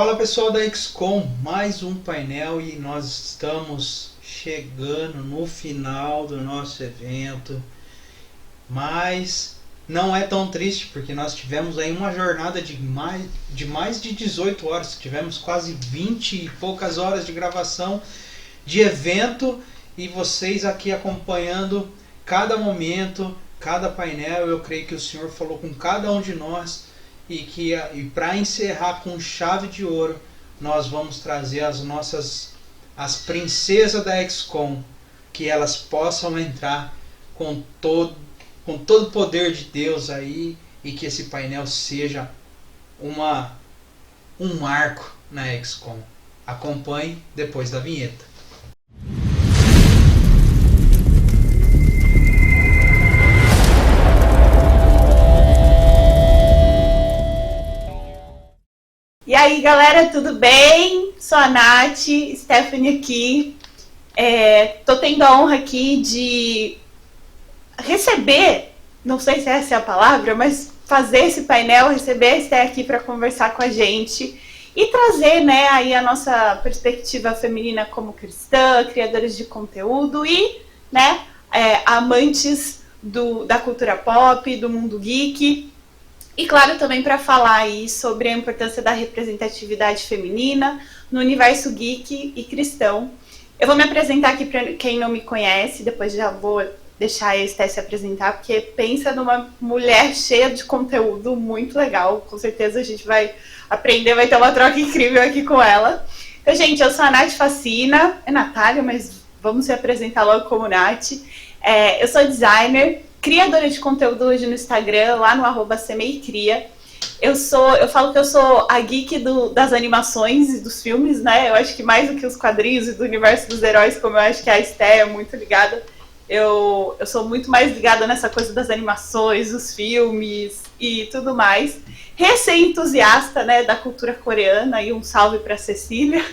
Fala pessoal da XCOM, mais um painel e nós estamos chegando no final do nosso evento, mas não é tão triste porque nós tivemos aí uma jornada de mais de 18 horas, tivemos quase 20 e poucas horas de gravação de evento e vocês aqui acompanhando cada momento, cada painel. Eu creio que o Senhor falou com cada um de nós. E para encerrar com chave de ouro, nós vamos trazer as princesas da XCOM, que elas possam entrar com todo o poder de Deus aí, e que esse painel seja um marco na XCOM. Acompanhe depois da vinheta. E aí galera, tudo bem? Sou a Nath, Stephanie aqui. Tô tendo a honra aqui de receber, não sei se essa é a palavra, mas fazer esse painel, receber a Esther aqui para conversar com a gente e trazer, né, aí a nossa perspectiva feminina como cristã, criadores de conteúdo e, né, amantes da cultura pop, do mundo geek. E claro, também para falar aí sobre a importância da representatividade feminina no universo geek e cristão. Eu vou me apresentar aqui para quem não me conhece, depois já vou deixar a Esté se apresentar, porque pensa numa mulher cheia de conteúdo muito legal. Com certeza a gente vai aprender, vai ter uma troca incrível aqui com ela. Então, gente, eu sou a Nath Facina, é Natália, mas vamos se apresentar logo como Nath. Eu sou designer, criadora de conteúdo hoje no Instagram, lá no @semeicria. Eu falo que eu sou a geek das animações e dos filmes, né? Eu acho que mais do que os quadrinhos e do universo dos heróis, como eu acho que a Esté é muito ligada. Eu sou muito mais ligada nessa coisa das animações, dos filmes e tudo mais. Recém-entusiasta, né, da cultura coreana, e um salve para Cecília,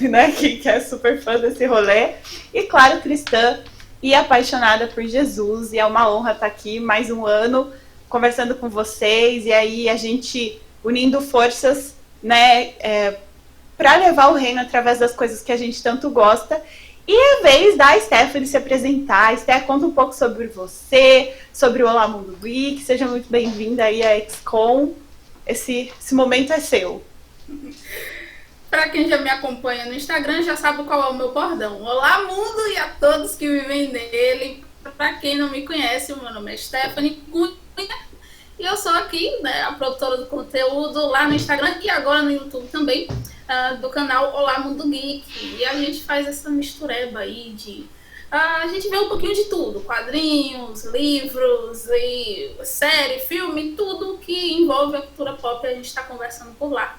né, que é super fã desse rolê. E claro, cristã e apaixonada por Jesus, e é uma honra estar aqui mais um ano conversando com vocês, e aí a gente unindo forças, né, para levar o reino através das coisas que a gente tanto gosta. E é vez da Stephanie se apresentar. Esther, conta um pouco sobre você, sobre o Olá Mundo Geek. Seja muito bem-vinda aí à XCOM. Esse momento é seu. Para quem já me acompanha no Instagram, já sabe qual é o meu bordão. Olá, mundo, e a todos que vivem nele. Para quem não me conhece, o meu nome é Stephanie Cunha. E eu sou aqui, né, a produtora do conteúdo lá no Instagram e agora no YouTube também, do canal Olá Mundo Geek. E a gente faz essa mistureba aí de... a gente vê um pouquinho de tudo. Quadrinhos, livros, e série, filme, tudo que envolve a cultura pop, a gente está conversando por lá.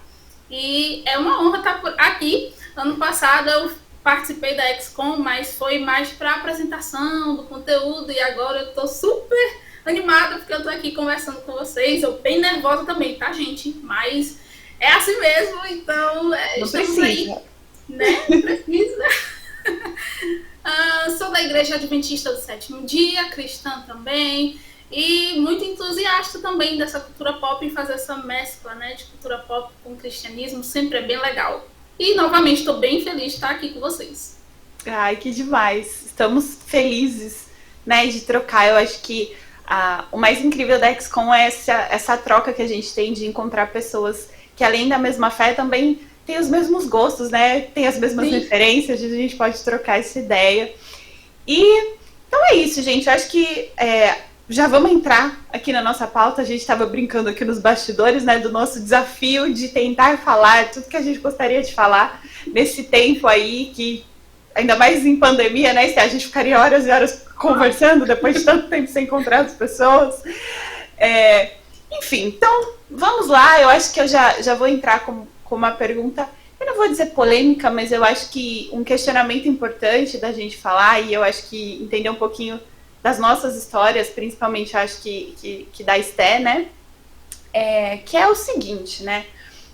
E é uma honra estar aqui. Ano passado eu participei da XCOM, mas foi mais para apresentação do conteúdo, e agora eu tô super animada porque eu tô aqui conversando com vocês. Eu bem nervosa também, tá, gente? Mas é assim mesmo, então não estamos precisa. aí, né? Não precisa. Sou da Igreja Adventista do Sétimo Dia, cristã também, e muito entusiasta também dessa cultura pop, e fazer essa mescla, né, de cultura pop com cristianismo sempre é bem legal. E novamente estou bem feliz de estar aqui com vocês. Ai, que demais. Estamos felizes, né, de trocar. Eu acho que o mais incrível da XCOM é essa troca que a gente tem de encontrar pessoas que, além da mesma fé, também tem os mesmos gostos, né? Tem as mesmas Sim. referências, a gente pode trocar essa ideia. E então é isso, gente. Eu acho que já vamos entrar aqui na nossa pauta. A gente estava brincando aqui nos bastidores, né, do nosso desafio de tentar falar tudo que a gente gostaria de falar nesse tempo aí, que ainda mais em pandemia, né, a gente ficaria horas e horas conversando depois de tanto tempo sem encontrar as pessoas. Enfim, então vamos lá. Eu acho que eu já vou entrar com uma pergunta, eu não vou dizer polêmica, mas eu acho que um questionamento importante da gente falar, e eu acho que entender um pouquinho das nossas histórias, principalmente acho que da Esté, né, que é o seguinte, né,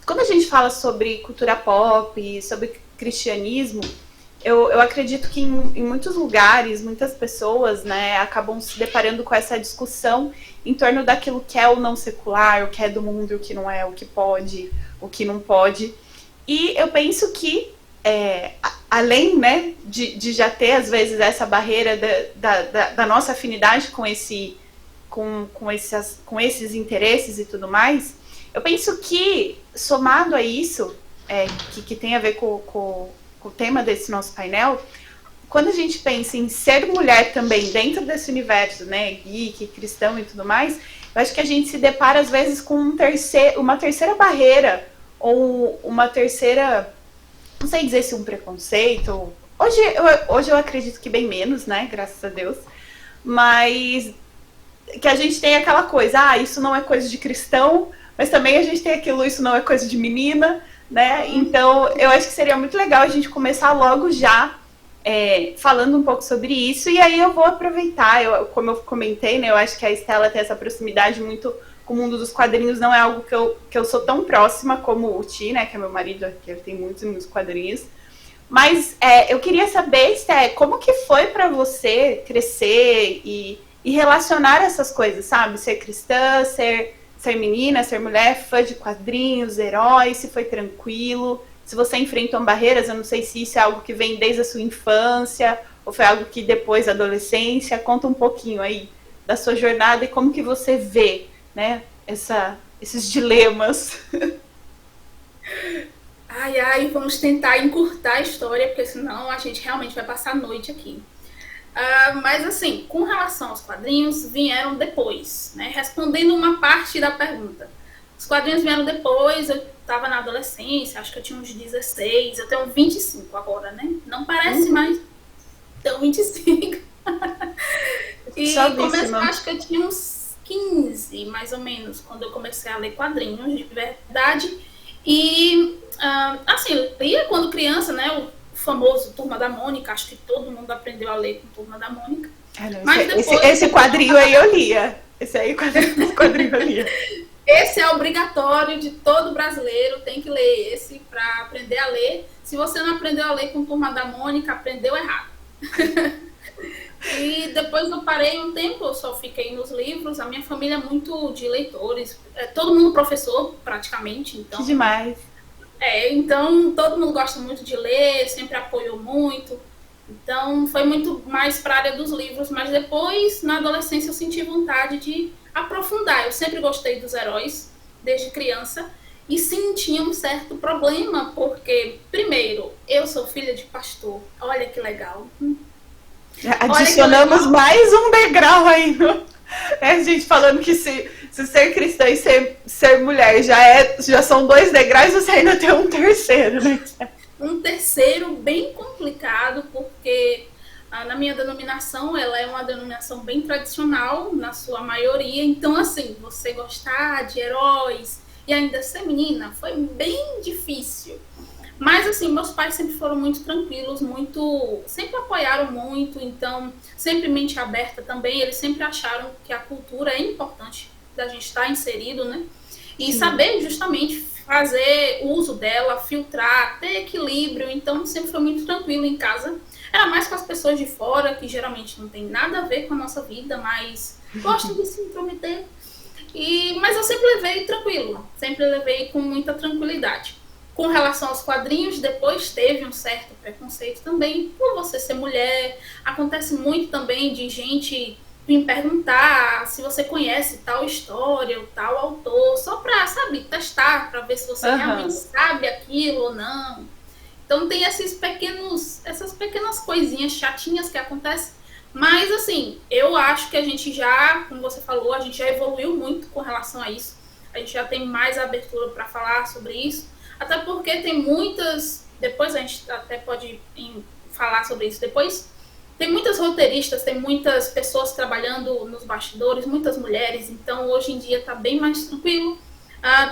quando a gente fala sobre cultura pop, sobre cristianismo, eu acredito que em muitos lugares, muitas pessoas, né, acabam se deparando com essa discussão em torno daquilo que é o não secular, o que é do mundo, o que não é, o que pode, o que não pode. E eu penso que, além, né, de já ter, às vezes, essa barreira da nossa afinidade com esses interesses e tudo mais, eu penso que, somado a isso, que tem a ver com o tema desse nosso painel, quando a gente pensa em ser mulher também dentro desse universo, né, geek, cristão e tudo mais, eu acho que a gente se depara às vezes com uma terceira barreira, ou uma terceira, não sei dizer se um preconceito, hoje eu acredito que bem menos, né, graças a Deus, mas que a gente tem aquela coisa, isso não é coisa de cristão, mas também a gente tem aquilo, isso não é coisa de menina, né, então eu acho que seria muito legal a gente começar logo já falando um pouco sobre isso, e aí eu vou aproveitar, como eu comentei, né, eu acho que a Estela tem essa proximidade muito com o mundo dos quadrinhos, não é algo que eu sou tão próxima como o Ti, né, que é meu marido, que ele tem muitos quadrinhos, mas eu queria saber, Esté, como que foi para você crescer e relacionar essas coisas, sabe, ser cristã, ser menina, ser mulher, fã de quadrinhos, heróis, se foi tranquilo, se você enfrentou barreiras, eu não sei se isso é algo que vem desde a sua infância, ou foi algo que depois da adolescência. Conta um pouquinho aí da sua jornada e como que você vê, né, esses dilemas. Vamos tentar encurtar a história, porque senão a gente realmente vai passar a noite aqui. Mas assim, com relação aos quadrinhos, vieram depois, né, respondendo uma parte da pergunta. Os quadrinhos vieram depois, eu estava na adolescência, acho que eu tinha uns 16, eu tenho 25 agora, né? Não parece, mas tenho 25. E comecei, acho que eu tinha uns 15, mais ou menos, quando eu comecei a ler quadrinhos de verdade. E, assim, eu lia quando criança, né? O famoso Turma da Mônica, acho que todo mundo aprendeu a ler com Turma da Mônica. Não, mas depois, esse quadrinho aí eu lia. Esse quadrinho eu lia. Esse é obrigatório de todo brasileiro, tem que ler esse para aprender a ler. Se você não aprendeu a ler com Turma da Mônica, aprendeu errado. E depois eu parei um tempo, eu só fiquei nos livros. A minha família é muito de leitores, todo mundo professor praticamente. Então, que demais. Então todo mundo gosta muito de ler, sempre apoiou muito. Então foi muito mais para a área dos livros, mas depois, na adolescência, eu senti vontade de aprofundar. Eu sempre gostei dos heróis, desde criança, e sim, tinha um certo problema, porque, primeiro, eu sou filha de pastor. Olha que legal. Adicionamos mais um degrau aí, a gente falando que se ser cristã e ser mulher já são 2 degraus, você ainda tem um terceiro, né? Um terceiro bem complicado, porque na minha denominação, ela é uma denominação bem tradicional, na sua maioria. Então, assim, você gostar de heróis e ainda ser menina foi bem difícil. Mas, assim, meus pais sempre foram muito tranquilos, sempre apoiaram muito, então, sempre mente aberta também. Eles sempre acharam que a cultura é importante da gente estar inserido, né? E saber justamente fazer uso dela, filtrar, ter equilíbrio. Então, sempre foi muito tranquilo em casa. Era mais com as pessoas de fora, que geralmente não tem nada a ver com a nossa vida, mas gostam de se intrometer. Mas eu sempre levei tranquilo, sempre levei com muita tranquilidade. Com relação aos quadrinhos, depois teve um certo preconceito também, por você ser mulher. Acontece muito também de gente me perguntar se você conhece tal história ou tal autor, só para, sabe, testar, para ver se você realmente sabe aquilo ou não. Então tem essas pequenas coisinhas chatinhas que acontecem, mas assim, eu acho que a gente já, como você falou, a gente já evoluiu muito com relação a isso. A gente já tem mais abertura para falar sobre isso, até porque tem muitas, depois a gente até pode falar sobre isso depois, tem muitas roteiristas, tem muitas pessoas trabalhando nos bastidores, muitas mulheres, então hoje em dia está bem mais tranquilo.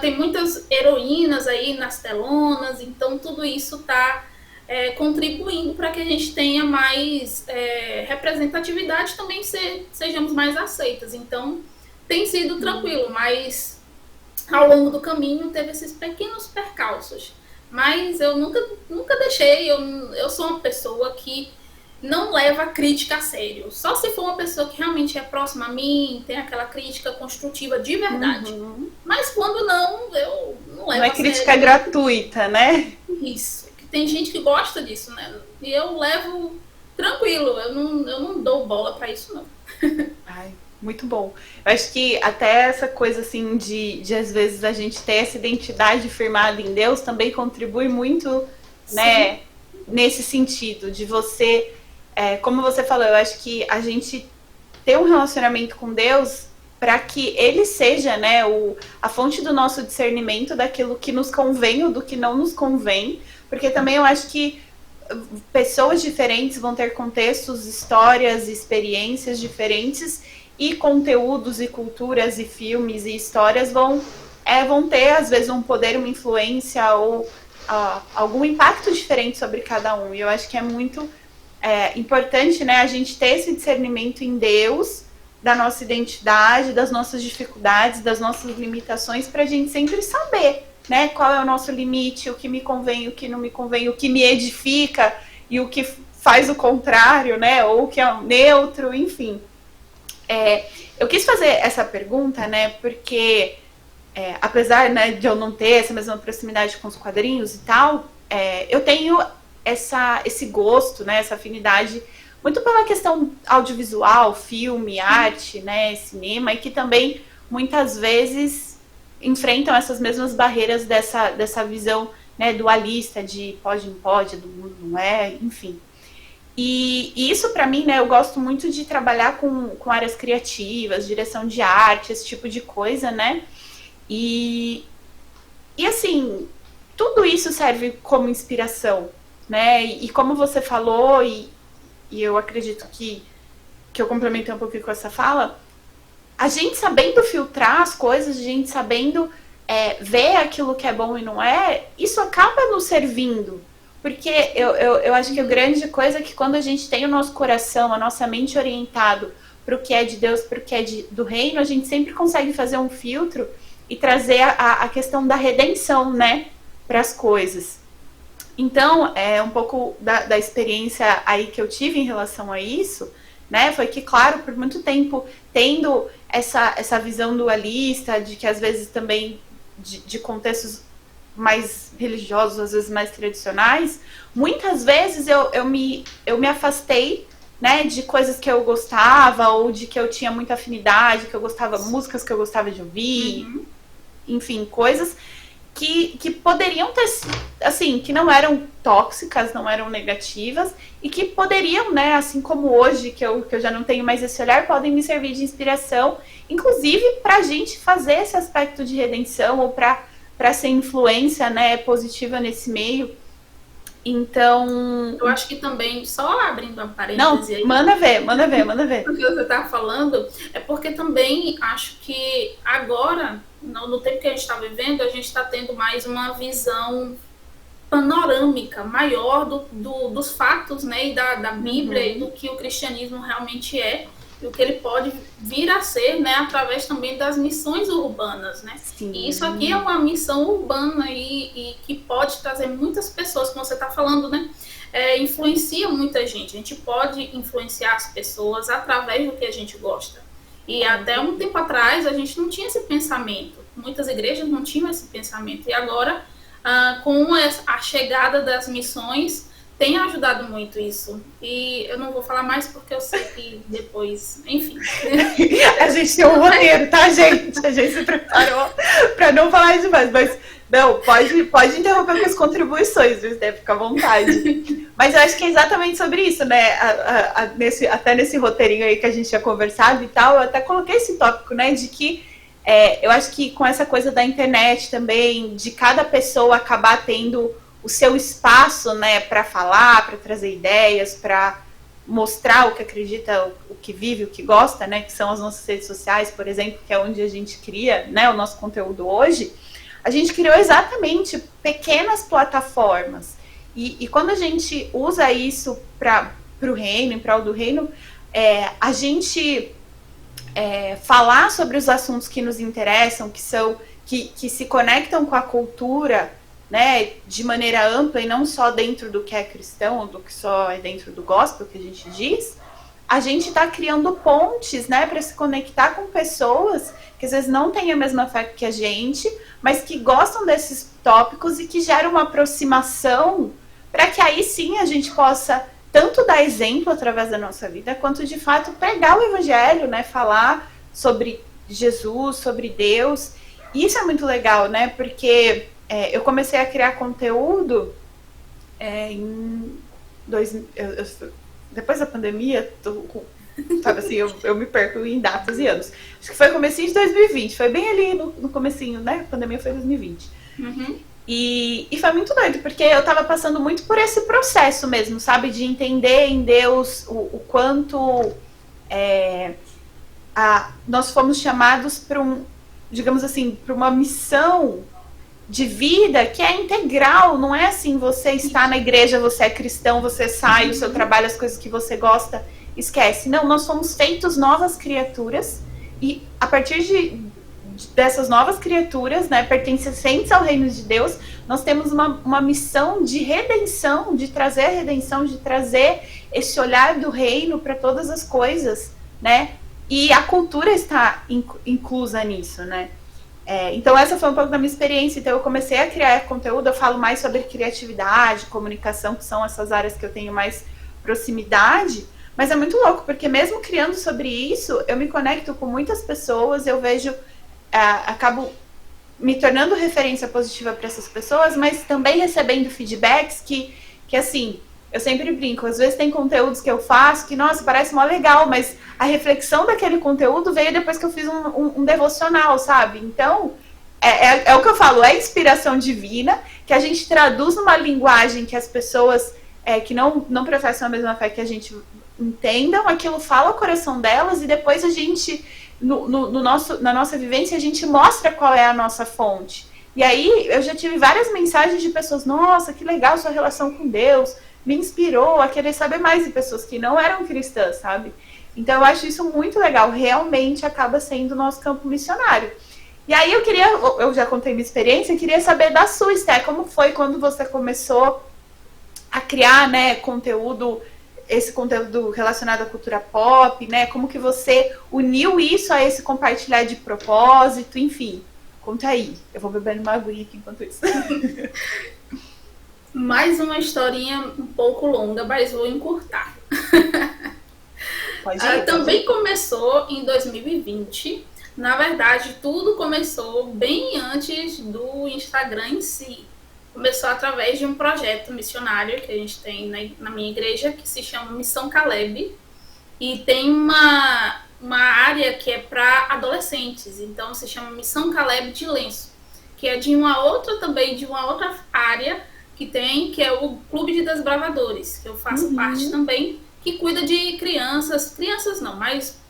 Tem muitas heroínas aí nas telonas, então tudo isso está contribuindo para que a gente tenha mais representatividade, também sejamos mais aceitas. Então tem sido tranquilo, mas ao longo do caminho teve esses pequenos percalços. Mas eu nunca deixei, eu sou uma pessoa que não leva a crítica a sério. Só se for uma pessoa que realmente é próxima a mim, tem aquela crítica construtiva de verdade. Mas quando não, eu não levo a sério. Não é crítica gratuita, né? Isso. Tem gente que gosta disso, né? E eu levo tranquilo, eu não dou bola pra isso, não. Ai, muito bom. Eu acho que até essa coisa assim de às vezes a gente ter essa identidade firmada em Deus também contribui muito, né, nesse sentido de você, como você falou, eu acho que a gente ter um relacionamento com Deus para que Ele seja, né, a fonte do nosso discernimento daquilo que nos convém ou do que não nos convém, porque também eu acho que pessoas diferentes vão ter contextos, histórias, experiências diferentes e conteúdos e culturas e filmes e histórias vão ter às vezes um poder, uma influência ou algum impacto diferente sobre cada um. E eu acho que é muito importante, né, a gente ter esse discernimento em Deus, da nossa identidade, das nossas dificuldades, das nossas limitações, para a gente sempre saber, né, qual é o nosso limite, o que me convém, o que não me convém, o que me edifica e o que faz o contrário, né, ou o que é neutro, enfim. Eu quis fazer essa pergunta, né, porque apesar, né, de eu não ter essa mesma proximidade com os quadrinhos e tal, eu tenho esse gosto, né, essa afinidade muito pela questão audiovisual, filme, arte, né, cinema, e que também muitas vezes enfrentam essas mesmas barreiras dessa visão, né, dualista de pode, não pode, do mundo não é, enfim. E isso para mim, né, eu gosto muito de trabalhar com áreas criativas, direção de arte, esse tipo de coisa, né, e assim, tudo isso serve como inspiração, né, e como você falou, e eu acredito que eu complementei um pouquinho com essa fala, a gente sabendo filtrar as coisas, a gente sabendo ver aquilo que é bom e não é, isso acaba nos servindo. Porque eu acho que a grande coisa é que quando a gente tem o nosso coração, a nossa mente orientado para o que é de Deus, para o que é do reino, a gente sempre consegue fazer um filtro e trazer a questão da redenção, né, para as coisas. Então, um pouco da experiência aí que eu tive em relação a isso, né, foi que, claro, por muito tempo, tendo essa visão dualista, de que às vezes também de contextos mais religiosos, às vezes mais tradicionais, muitas vezes eu me afastei, né, de coisas que eu gostava, ou de que eu tinha muita afinidade, que eu gostava, músicas que eu gostava de ouvir, enfim, coisas que poderiam ter, assim, que não eram tóxicas, não eram negativas, e que poderiam, né, assim como hoje, que eu já não tenho mais esse olhar, podem me servir de inspiração, inclusive para a gente fazer esse aspecto de redenção, ou para ser influência, né, positiva nesse meio. Então... Eu acho que também, só abrindo uma parêntese aí... Não, manda ver. O que você está falando é porque também acho que agora, no tempo que a gente está vivendo, a gente está tendo mais uma visão panorâmica, maior dos fatos, né, e da Bíblia e do que o cristianismo realmente é, e o que ele pode vir a ser, né, através também das missões urbanas, né? Sim. E isso aqui é uma missão urbana e que pode trazer muitas pessoas, como você está falando, né? Influencia muita gente. A gente pode influenciar as pessoas através do que a gente gosta. E até um tempo atrás a gente não tinha esse pensamento. Muitas igrejas não tinham esse pensamento. E agora, com a chegada das missões, tem ajudado muito isso. E eu não vou falar mais porque eu sei que depois, enfim. A gente tem um roteiro, tá, gente? A gente se preparou para não falar demais, mas não, pode interromper com as contribuições, viu? Deve ficar à vontade. Mas eu acho que é exatamente sobre isso, né? Até nesse roteirinho aí que a gente tinha conversado e tal, eu até coloquei esse tópico, né? De que eu acho que com essa coisa da internet também, de cada pessoa acabar tendo o seu espaço, né, para falar, para trazer ideias, para mostrar o que acredita, o que vive, o que gosta, né, que são as nossas redes sociais, por exemplo, que é onde a gente cria, né, o nosso conteúdo hoje, a gente criou exatamente pequenas plataformas. E quando a gente usa isso para o reino, em prol do reino, a gente falar sobre os assuntos que nos interessam, que se conectam com a cultura, né, de maneira ampla e não só dentro do que é cristão, ou do que só é dentro do gospel que a gente diz, a gente está criando pontes, né, para se conectar com pessoas que às vezes não têm a mesma fé que a gente, mas que gostam desses tópicos e que geram uma aproximação para que aí sim a gente possa tanto dar exemplo através da nossa vida, quanto de fato pregar o evangelho, né, falar sobre Jesus, sobre Deus. E isso é muito legal, né, porque eu comecei a criar conteúdo depois da pandemia, sabe assim, eu me perco em datas e anos. Acho que foi comecinho de 2020, foi bem ali no comecinho, né? A pandemia foi 2020. Uhum. E foi muito doido, porque eu tava passando muito por esse processo mesmo, sabe? De entender em Deus o quanto nós fomos chamados para digamos assim, para uma missão de vida que é integral, não é assim, você está na igreja, você é cristão, você sai, o seu trabalho, as coisas que você gosta, esquece. Não, nós somos feitos novas criaturas e a partir dessas novas criaturas, né, pertencentes ao reino de Deus, nós temos uma missão de redenção, de trazer a redenção, de trazer esse olhar do reino para todas as coisas, né, e a cultura está inclusa nisso, né. Então essa foi um pouco da minha experiência. Então eu comecei a criar conteúdo, eu falo mais sobre criatividade, comunicação, que são essas áreas que eu tenho mais proximidade, mas é muito louco, porque mesmo criando sobre isso, eu me conecto com muitas pessoas, eu vejo, acabo me tornando referência positiva para essas pessoas, mas também recebendo feedbacks que assim, eu sempre brinco, às vezes tem conteúdos que eu faço que, nossa, parece mó legal, mas a reflexão daquele conteúdo veio depois que eu fiz um devocional, sabe? Então, é o que eu falo, é inspiração divina, que a gente traduz numa linguagem que as pessoas que não professam a mesma fé que a gente entendam, aquilo fala o coração delas e depois a gente, na nossa vivência, a gente mostra qual é a nossa fonte. E aí, eu já tive várias mensagens de pessoas, nossa, que legal sua relação com Deus, me inspirou a querer saber mais de pessoas que não eram cristãs, sabe? Então eu acho isso muito legal, realmente acaba sendo o nosso campo missionário. E aí eu já contei minha experiência, queria saber da sua, Esté, como foi quando você começou a criar, né, esse conteúdo relacionado à cultura pop, né, como que você uniu isso a esse compartilhar de propósito, enfim, conta aí, eu vou bebendo uma aguinha aqui enquanto isso. Mais uma historinha um pouco longa, mas vou encurtar. Também começou em 2020. Na verdade, tudo começou bem antes do Instagram em si. Começou através de um projeto missionário que a gente tem na minha igreja, que se chama Missão Caleb. E tem uma área que é para adolescentes. Então, se chama Missão Caleb de Lenço, que é de uma outra área que é o Clube de Desbravadores, que eu faço parte também, que cuida de crianças não, mas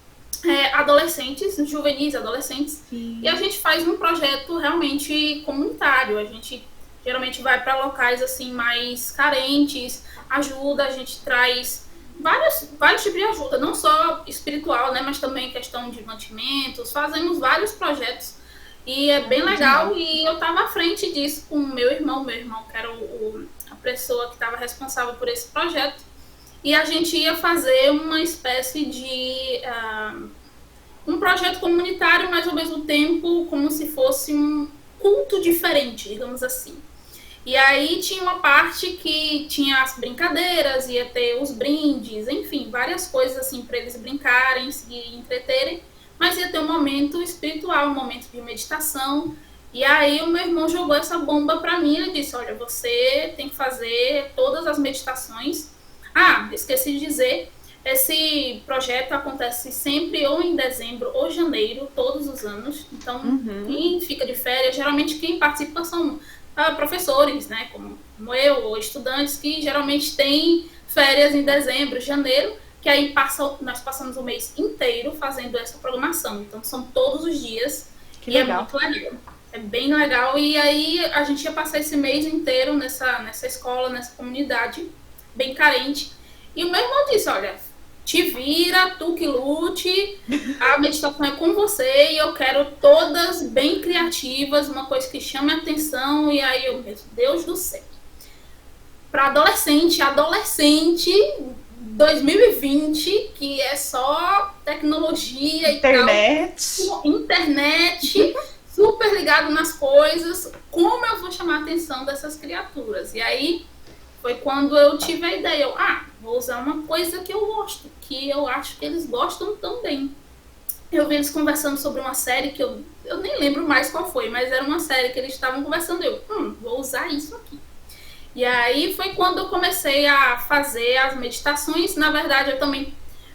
adolescentes, juvenis, adolescentes. Sim. E a gente faz um projeto realmente comunitário. A gente geralmente vai para locais assim mais carentes, ajuda, a gente traz vários tipos de ajuda, não só espiritual, né, mas também questão de mantimentos, fazemos vários projetos. E é bem legal, e eu estava à frente disso com o meu irmão que era a pessoa que estava responsável por esse projeto. E a gente ia fazer uma espécie de um projeto comunitário, mas ao mesmo tempo como se fosse um culto diferente, digamos assim. E aí tinha uma parte que tinha as brincadeiras, ia ter os brindes, enfim, várias coisas assim para eles brincarem, se entreterem. Mas ia ter um momento espiritual, um momento de meditação. E aí o meu irmão jogou essa bomba pra mim. Ele disse, olha, você tem que fazer todas as meditações. Esqueci de dizer, esse projeto acontece sempre ou em dezembro ou janeiro, todos os anos. Então, quem fica de férias, geralmente quem participa são professores, né, como eu, ou estudantes que geralmente têm férias em dezembro, janeiro, que aí nós passamos o mês inteiro fazendo essa programação. Então são todos os dias. Que legal. É muito legal. É bem legal. E aí a gente ia passar esse mês inteiro nessa escola, nessa comunidade bem carente. E o meu irmão disse, olha, te vira, tu que lute, a meditação é com você e eu quero todas bem criativas, uma coisa que chame a atenção. E aí eu, meu Deus do céu. Para adolescente 2020, que é só tecnologia e tal, internet, super ligado nas coisas, como eu vou chamar a atenção dessas criaturas? E aí foi quando eu tive a ideia, vou usar uma coisa que eu gosto, que eu acho que eles gostam também. Eu vi eles conversando sobre uma série que eu nem lembro mais qual foi, mas era uma série que eles estavam conversando, vou usar isso aqui. E aí foi quando eu comecei a fazer as meditações. Na verdade, eu também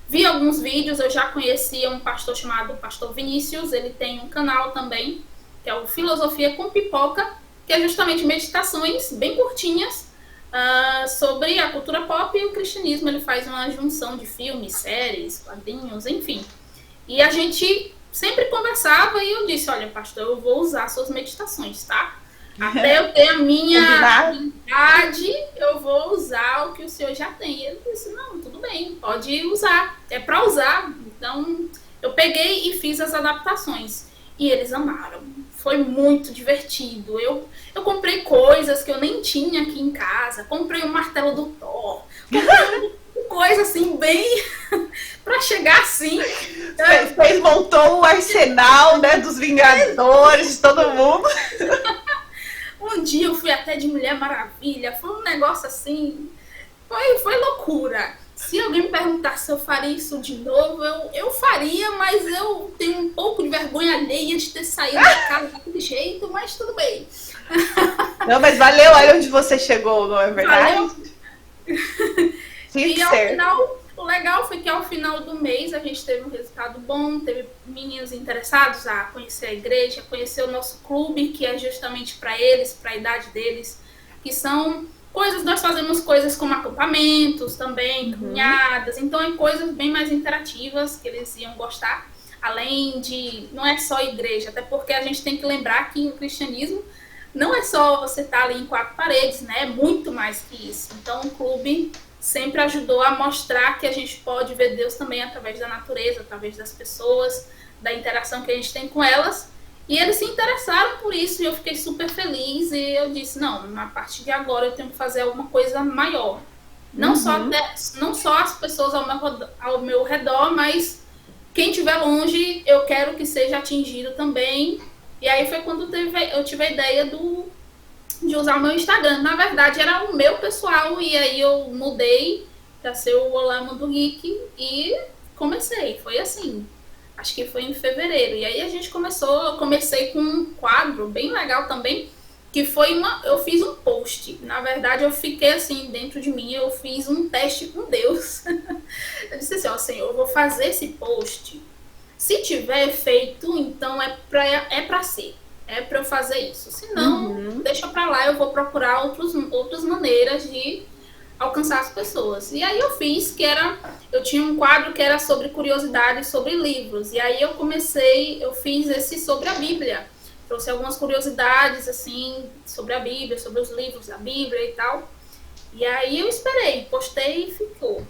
vi alguns vídeos, eu já conhecia um pastor chamado Pastor Vinícius, ele tem um canal também, que é o Filosofia com Pipoca, que é justamente meditações bem curtinhas sobre a cultura pop e o cristianismo. Ele faz uma junção de filmes, séries, quadrinhos, enfim. E a gente sempre conversava e eu disse, olha, pastor, eu vou usar suas meditações, tá? Até eu ter a minha habilidade, eu vou usar o que o senhor já tem. E ele disse, não, tudo bem, pode usar, é para usar. Então, eu peguei e fiz as adaptações. E eles amaram. Foi muito divertido. Eu comprei coisas que eu nem tinha aqui em casa. Comprei um martelo do Thor. Comprei coisa assim, bem... para chegar assim. Montou o arsenal, né, dos Vingadores, de todo mundo. Um dia eu fui até de Mulher Maravilha. Foi um negócio assim... Foi loucura. Se alguém me perguntasse se eu faria isso de novo, eu faria, mas eu tenho um pouco de vergonha alheia de ter saído da casa daquele jeito, mas tudo bem. Não, mas valeu, olha onde você chegou, não é verdade? Valeu. E ao final, o legal foi que ao final do mês a gente teve um resultado bom, teve meninos interessados a conhecer a igreja, a conhecer o nosso clube, que é justamente para eles, para a idade deles, que são... nós fazemos coisas como acampamentos também, caminhadas, então é coisas bem mais interativas que eles iam gostar, além de, não é só igreja, até porque a gente tem que lembrar que o cristianismo não é só você estar ali em quatro paredes, né, é muito mais que isso. Então o clube sempre ajudou a mostrar que a gente pode ver Deus também através da natureza, através das pessoas, da interação que a gente tem com elas. E eles se interessaram por isso e eu fiquei super feliz e eu disse, não, a partir de agora eu tenho que fazer alguma coisa maior. Não só as pessoas ao meu redor, mas quem estiver longe eu quero que seja atingido também. E aí foi quando eu tive a ideia de usar o meu Instagram. Na verdade era o meu pessoal e aí eu mudei para ser o Olá Mundo Geek e comecei, foi assim. Acho que foi em fevereiro. E aí eu comecei com um quadro bem legal também, que foi eu fiz um post. Na verdade, eu fiquei assim, dentro de mim, eu fiz um teste com Deus. Eu disse assim, Senhor, eu vou fazer esse post. Se tiver efeito, então é pra ser. É pra eu fazer isso. Se não, deixa pra lá, eu vou procurar outras maneiras de alcançar as pessoas. E aí eu tinha um quadro que era sobre curiosidades sobre livros, e aí eu fiz esse sobre a Bíblia, trouxe algumas curiosidades assim, sobre a Bíblia, sobre os livros da Bíblia e tal, e aí eu esperei, postei e ficou.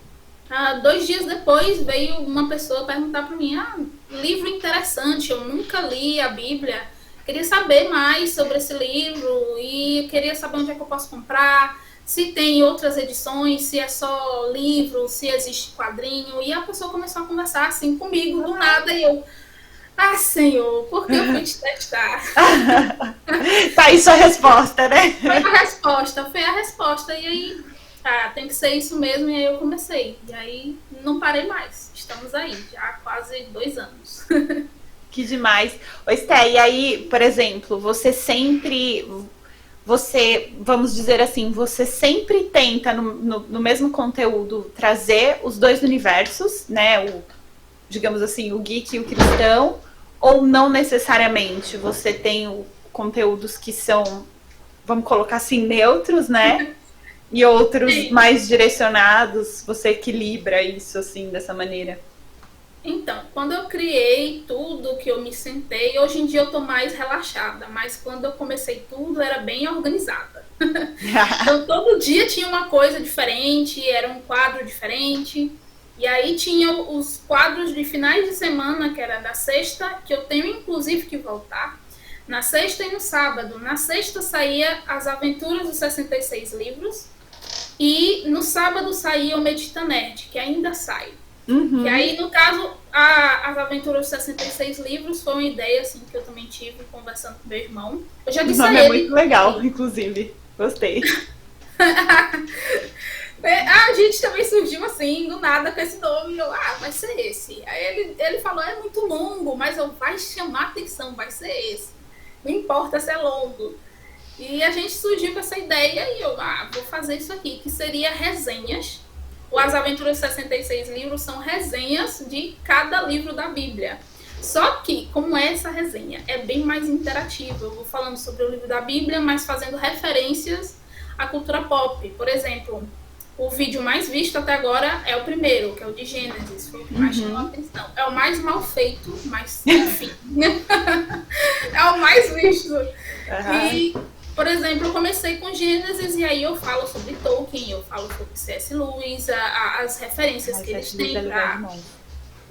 2 dias depois veio uma pessoa perguntar para mim, livro interessante, eu nunca li a Bíblia, queria saber mais sobre esse livro, e queria saber onde é que eu posso comprar, se tem outras edições, se é só livro, se existe quadrinho. E a pessoa começou a conversar assim comigo do nada e eu, Senhor, por que eu fui te testar? Tá aí sua resposta, né? Foi a resposta. E aí, tem que ser isso mesmo. E aí eu comecei. E aí não parei mais. Estamos aí, já há quase 2 anos. Que demais. Ô, Esté, e aí, por exemplo, vamos dizer assim, você sempre tenta no mesmo conteúdo trazer os dois universos, né? Digamos assim, o geek e o cristão, ou não necessariamente? Você tem conteúdos que são, vamos colocar assim, neutros, né? E outros mais direcionados, você equilibra isso assim, dessa maneira? Então, quando eu criei tudo, que eu me sentei, hoje em dia eu tô mais relaxada, mas quando eu comecei tudo, era bem organizada. Então, todo dia tinha uma coisa diferente, era um quadro diferente. E aí tinha os quadros de finais de semana, que era da sexta, que eu tenho inclusive que voltar. Na sexta e no sábado. Na sexta saía As Aventuras dos 66 Livros. E no sábado saía o Medita Nerd, que ainda sai. Uhum. E aí, no caso, As Aventuras dos 66 Livros foi uma ideia assim, que eu também tive conversando com meu irmão. Eu já disse O nome a é ele. muito legal, inclusive. Gostei. A gente também surgiu assim, do nada, com esse nome. Eu, vai ser esse. Aí ele falou, é muito longo, mas vai chamar atenção, vai ser esse. Não importa se é longo. E a gente surgiu com essa ideia e eu, vou fazer isso aqui, que seria resenhas. As Aventuras 66 Livros são resenhas de cada livro da Bíblia. Só que, como é essa resenha? É bem mais interativa. Eu vou falando sobre o livro da Bíblia, mas fazendo referências à cultura pop. Por exemplo, o vídeo mais visto até agora é o primeiro, que é o de Gênesis. Foi o que mais chamou a atenção. É o mais mal feito, mas enfim. É o mais visto. E, por exemplo, eu comecei com Gênesis e aí eu falo sobre Tolkien, eu falo sobre C.S. Lewis, as referências que eles têm pra...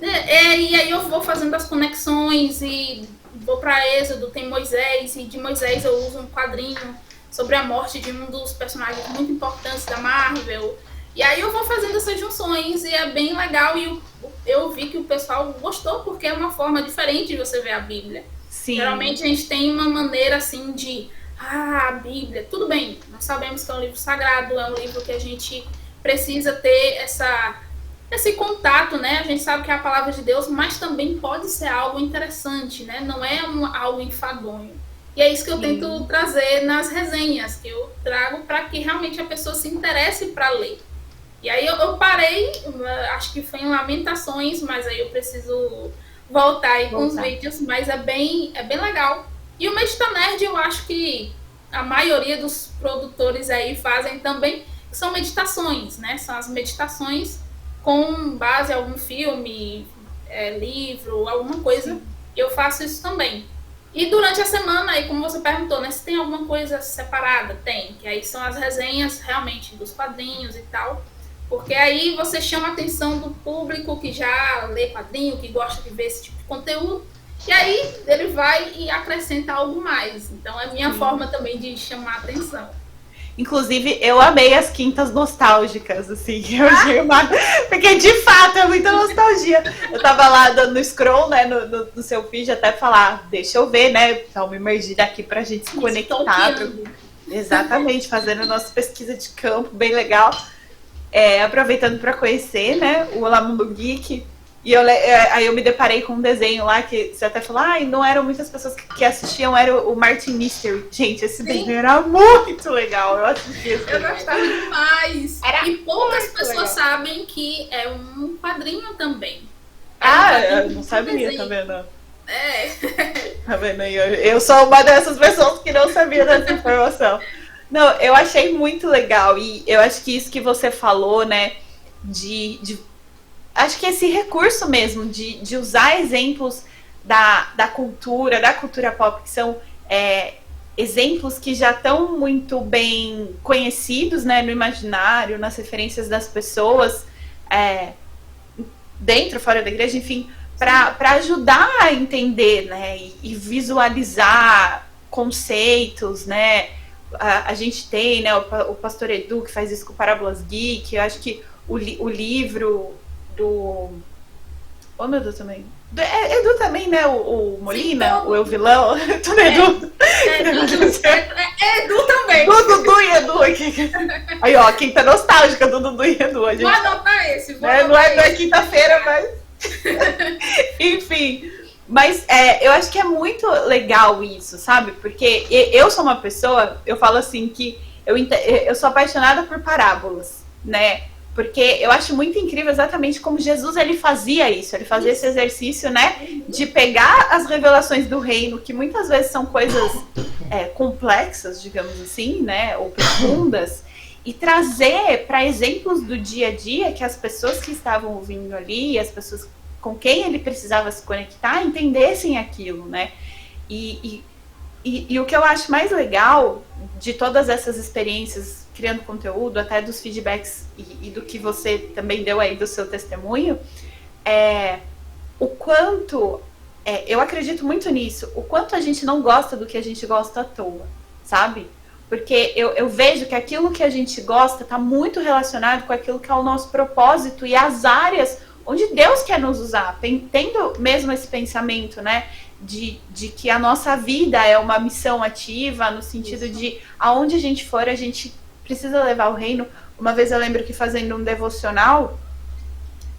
E aí eu vou fazendo as conexões e vou para Êxodo, tem Moisés, e de Moisés eu uso um quadrinho sobre a morte de um dos personagens muito importantes da Marvel. E aí eu vou fazendo essas junções e é bem legal e eu vi que o pessoal gostou porque é uma forma diferente de você ver a Bíblia. Sim. Geralmente a gente tem uma maneira assim de a Bíblia, tudo bem, nós sabemos que é um livro sagrado, é um livro que a gente precisa ter esse contato, né? A gente sabe que é a palavra de Deus, mas também pode ser algo interessante, né? Não é algo enfadonho. E é isso que eu tento trazer nas resenhas, que eu trago para que realmente a pessoa se interesse para ler. E aí eu parei, acho que foi em Lamentações, mas aí eu preciso voltar aí com os vídeos, mas é bem legal. E o Medita Nerd, eu acho que a maioria dos produtores aí fazem também, que são meditações, né? São as meditações com base em algum filme, livro, alguma coisa. Sim. Eu faço isso também. E durante a semana, aí como você perguntou, né? Se tem alguma coisa separada? Tem. Que aí são as resenhas realmente dos quadrinhos e tal. Porque aí você chama a atenção do público que já lê quadrinho, que gosta de ver esse tipo de conteúdo. E aí ele vai e acrescenta algo mais. Então é a minha forma também de chamar a atenção. Inclusive, eu amei as quintas nostálgicas, assim. Eu achei porque de fato é muita nostalgia. Eu tava lá dando scroll, né, no seu feed, até falar, deixa eu ver, né? Então me imergir aqui pra gente se conectar. Exatamente, fazendo a nossa pesquisa de campo, bem legal. Aproveitando para conhecer, né, o Olá Mundo Geek. E aí eu me deparei com um desenho lá que você até falou, não eram muitas pessoas que assistiam, era o Martin Mystery. Gente, esse desenho era muito legal. Eu assisti esse desenho. Eu gostava demais. E poucas pessoas sabem que é um quadrinho também. Eu não sabia, tá vendo? Tá vendo aí? Eu sou uma dessas pessoas que não sabia dessa informação. Não, eu achei muito legal. E eu acho que isso que você falou, né, acho que esse recurso mesmo de usar exemplos da cultura pop, que são exemplos que já estão muito bem conhecidos, né, no imaginário, nas referências das pessoas, dentro, fora da igreja, enfim, para ajudar a entender, né, e visualizar conceitos, né. A gente tem, né, o pastor Edu, que faz isso com Parábolas Geek. Eu acho que o livro do... Oh, meu Deus, também. Edu também, né? O Molina, sim, o Vilão. Tudo Edu. Edu também. Dudu e Edu aqui. Aí, ó, quinta nostálgica do Dudu e Edu. A gente... Vou anotar esse. Não é quinta-feira, mas... Enfim. Mas eu acho que é muito legal isso, sabe? Porque eu sou uma pessoa, eu falo assim, que eu sou apaixonada por parábolas, né? Porque eu acho muito incrível exatamente como Jesus ele fazia isso. Ele fazia esse exercício, né? De pegar as revelações do reino, que muitas vezes são coisas complexas, digamos assim, né? Ou profundas, e trazer para exemplos do dia a dia que as pessoas que estavam ouvindo ali, as pessoas com quem ele precisava se conectar, entendessem aquilo, né? E E o que eu acho mais legal de todas essas experiências criando conteúdo, até dos feedbacks e do que você também deu aí do seu testemunho, é o quanto, eu acredito muito nisso, o quanto a gente não gosta do que a gente gosta à toa, sabe? Porque eu vejo que aquilo que a gente gosta está muito relacionado com aquilo que é o nosso propósito e as áreas onde Deus quer nos usar, tendo mesmo esse pensamento, né? De que a nossa vida é uma missão ativa, no sentido de aonde a gente for, a gente precisa levar o reino. Uma vez eu lembro que fazendo um devocional,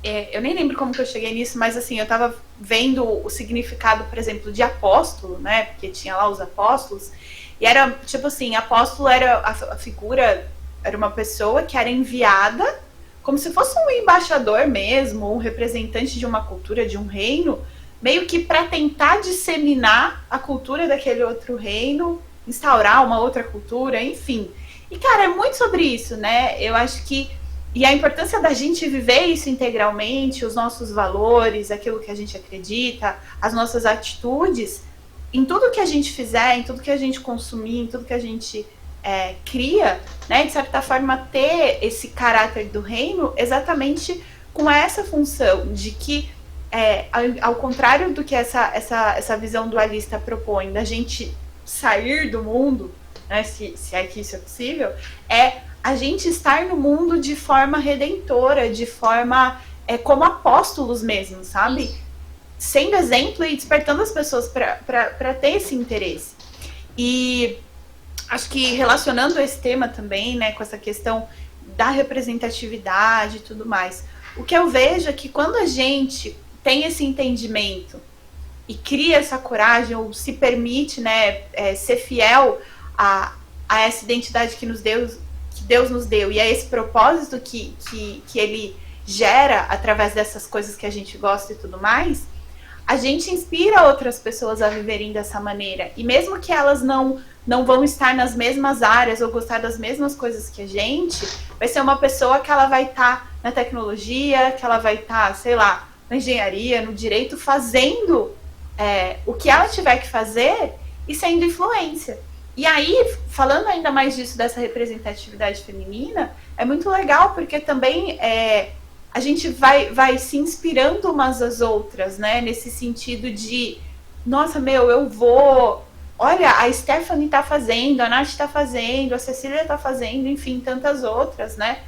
eu nem lembro como que eu cheguei nisso, mas assim, eu tava vendo o significado, por exemplo, de apóstolo, né? Porque tinha lá os apóstolos, e era tipo assim, apóstolo era a figura, era uma pessoa que era enviada, como se fosse um embaixador mesmo, um representante de uma cultura, de um reino, meio que para tentar disseminar a cultura daquele outro reino, instaurar uma outra cultura, enfim. E, cara, é muito sobre isso, né? Eu acho que... E a importância da gente viver isso integralmente, os nossos valores, aquilo que a gente acredita, as nossas atitudes, em tudo que a gente fizer, em tudo que a gente consumir, em tudo que a gente cria, né? De certa forma, ter esse caráter do reino exatamente com essa função de que ao contrário do que essa visão dualista propõe, da gente sair do mundo, né, se é que isso é possível, é a gente estar no mundo de forma redentora, de forma como apóstolos mesmo, sabe? Sendo exemplo e despertando as pessoas para ter esse interesse. E acho que relacionando esse tema também, né, com essa questão da representatividade e tudo mais, o que eu vejo é que quando a gente tem esse entendimento e cria essa coragem, ou se permite, né, ser fiel a essa identidade que Deus nos deu, e a esse propósito que ele gera através dessas coisas que a gente gosta e tudo mais, a gente inspira outras pessoas a viverem dessa maneira. E mesmo que elas não vão estar nas mesmas áreas ou gostar das mesmas coisas que a gente, vai ser uma pessoa que ela vai estar na tecnologia, que ela vai estar, sei lá, na engenharia, no direito, fazendo o que ela tiver que fazer e sendo influência. E aí, falando ainda mais disso, dessa representatividade feminina, é muito legal, porque também a gente vai se inspirando umas às outras, né? Nesse sentido de, nossa, eu vou... Olha, a Stephanie tá fazendo, a Nath tá fazendo, a Cecília tá fazendo, enfim, tantas outras, né?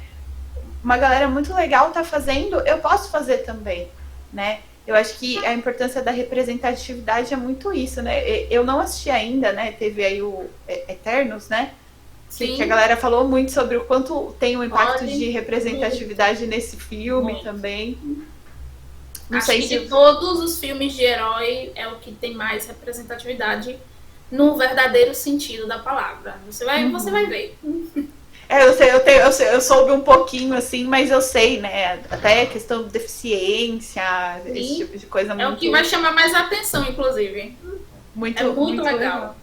Uma galera muito legal tá fazendo, eu posso fazer também, né? Eu acho que a importância da representatividade é muito isso, né? Eu não assisti ainda, né? Teve aí o Eternos, né? Que a galera falou muito sobre o quanto tem um impacto de representatividade nesse filme também. Não sei se de todos os filmes de herói é o que tem mais representatividade no verdadeiro sentido da palavra. Você vai ver. Eu soube um pouquinho, assim, mas eu sei, né? Até a questão de deficiência, esse tipo de coisa. É o que vai chamar mais atenção, inclusive. Muito legal.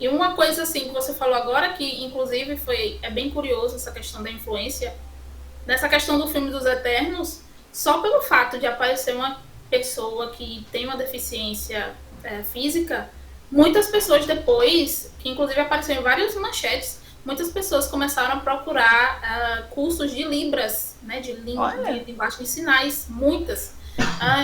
E uma coisa, assim, que você falou agora, que inclusive é bem curioso essa questão da influência, nessa questão do filme dos Eternos, só pelo fato de aparecer uma pessoa que tem uma deficiência física, muitas pessoas depois, que inclusive apareceram em várias manchetes, muitas pessoas começaram a procurar cursos de Libras, né, de linguagem de sinais, muitas,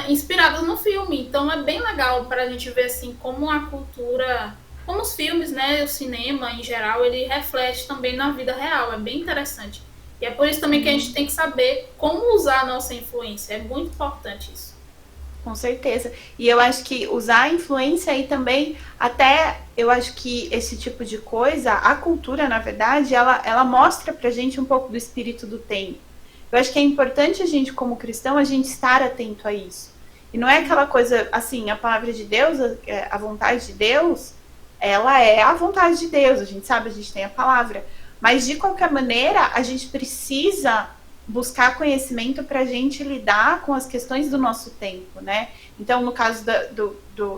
inspiradas no filme. Então é bem legal para a gente ver assim como a cultura, como os filmes, né, o cinema em geral, ele reflete também na vida real. É bem interessante. E é por isso também que a gente tem que saber como usar a nossa influência. É muito importante isso. Com certeza. E eu acho que usar a influência aí também, até eu acho que esse tipo de coisa, a cultura, na verdade, ela mostra pra gente um pouco do espírito do tempo. Eu acho que é importante a gente, como cristão, a gente estar atento a isso. E não é aquela coisa, assim, a palavra de Deus, a vontade de Deus, ela é a vontade de Deus, a gente sabe, a gente tem a palavra. Mas, de qualquer maneira, a gente precisa buscar conhecimento para a gente lidar com as questões do nosso tempo, né? Então, no caso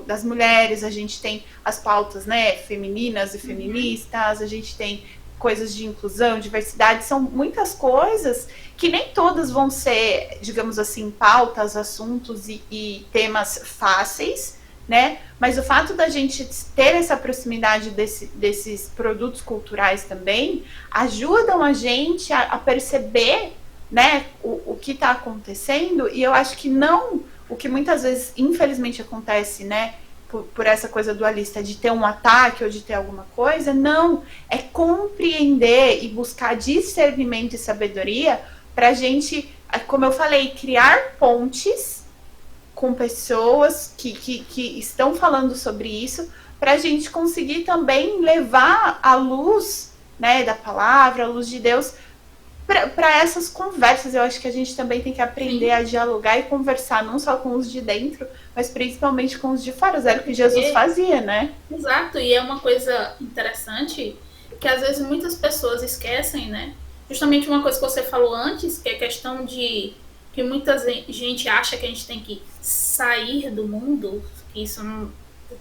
das mulheres, a gente tem as pautas, né, femininas e feministas, a gente tem coisas de inclusão, diversidade, são muitas coisas que nem todas vão ser, digamos assim, pautas, assuntos e temas fáceis né? Mas o fato da gente ter essa proximidade desses produtos culturais também ajudam a gente a perceber, né, o que está acontecendo. E eu acho que não o que muitas vezes, infelizmente, acontece, né, por essa coisa dualista de ter um ataque ou de ter alguma coisa, não, é compreender e buscar discernimento e sabedoria para a gente, como eu falei, criar pontes com pessoas que estão falando sobre isso, para a gente conseguir também levar a luz, né, da palavra, a luz de Deus, para essas conversas. Eu acho que a gente também tem que aprender a dialogar e conversar, não só com os de dentro, mas principalmente com os de fora. Era o que Jesus fazia, né? Exato, e é uma coisa interessante que às vezes muitas pessoas esquecem, né? Justamente uma coisa que você falou antes, que é a questão de que muita gente acha que a gente tem que sair do mundo, que isso não,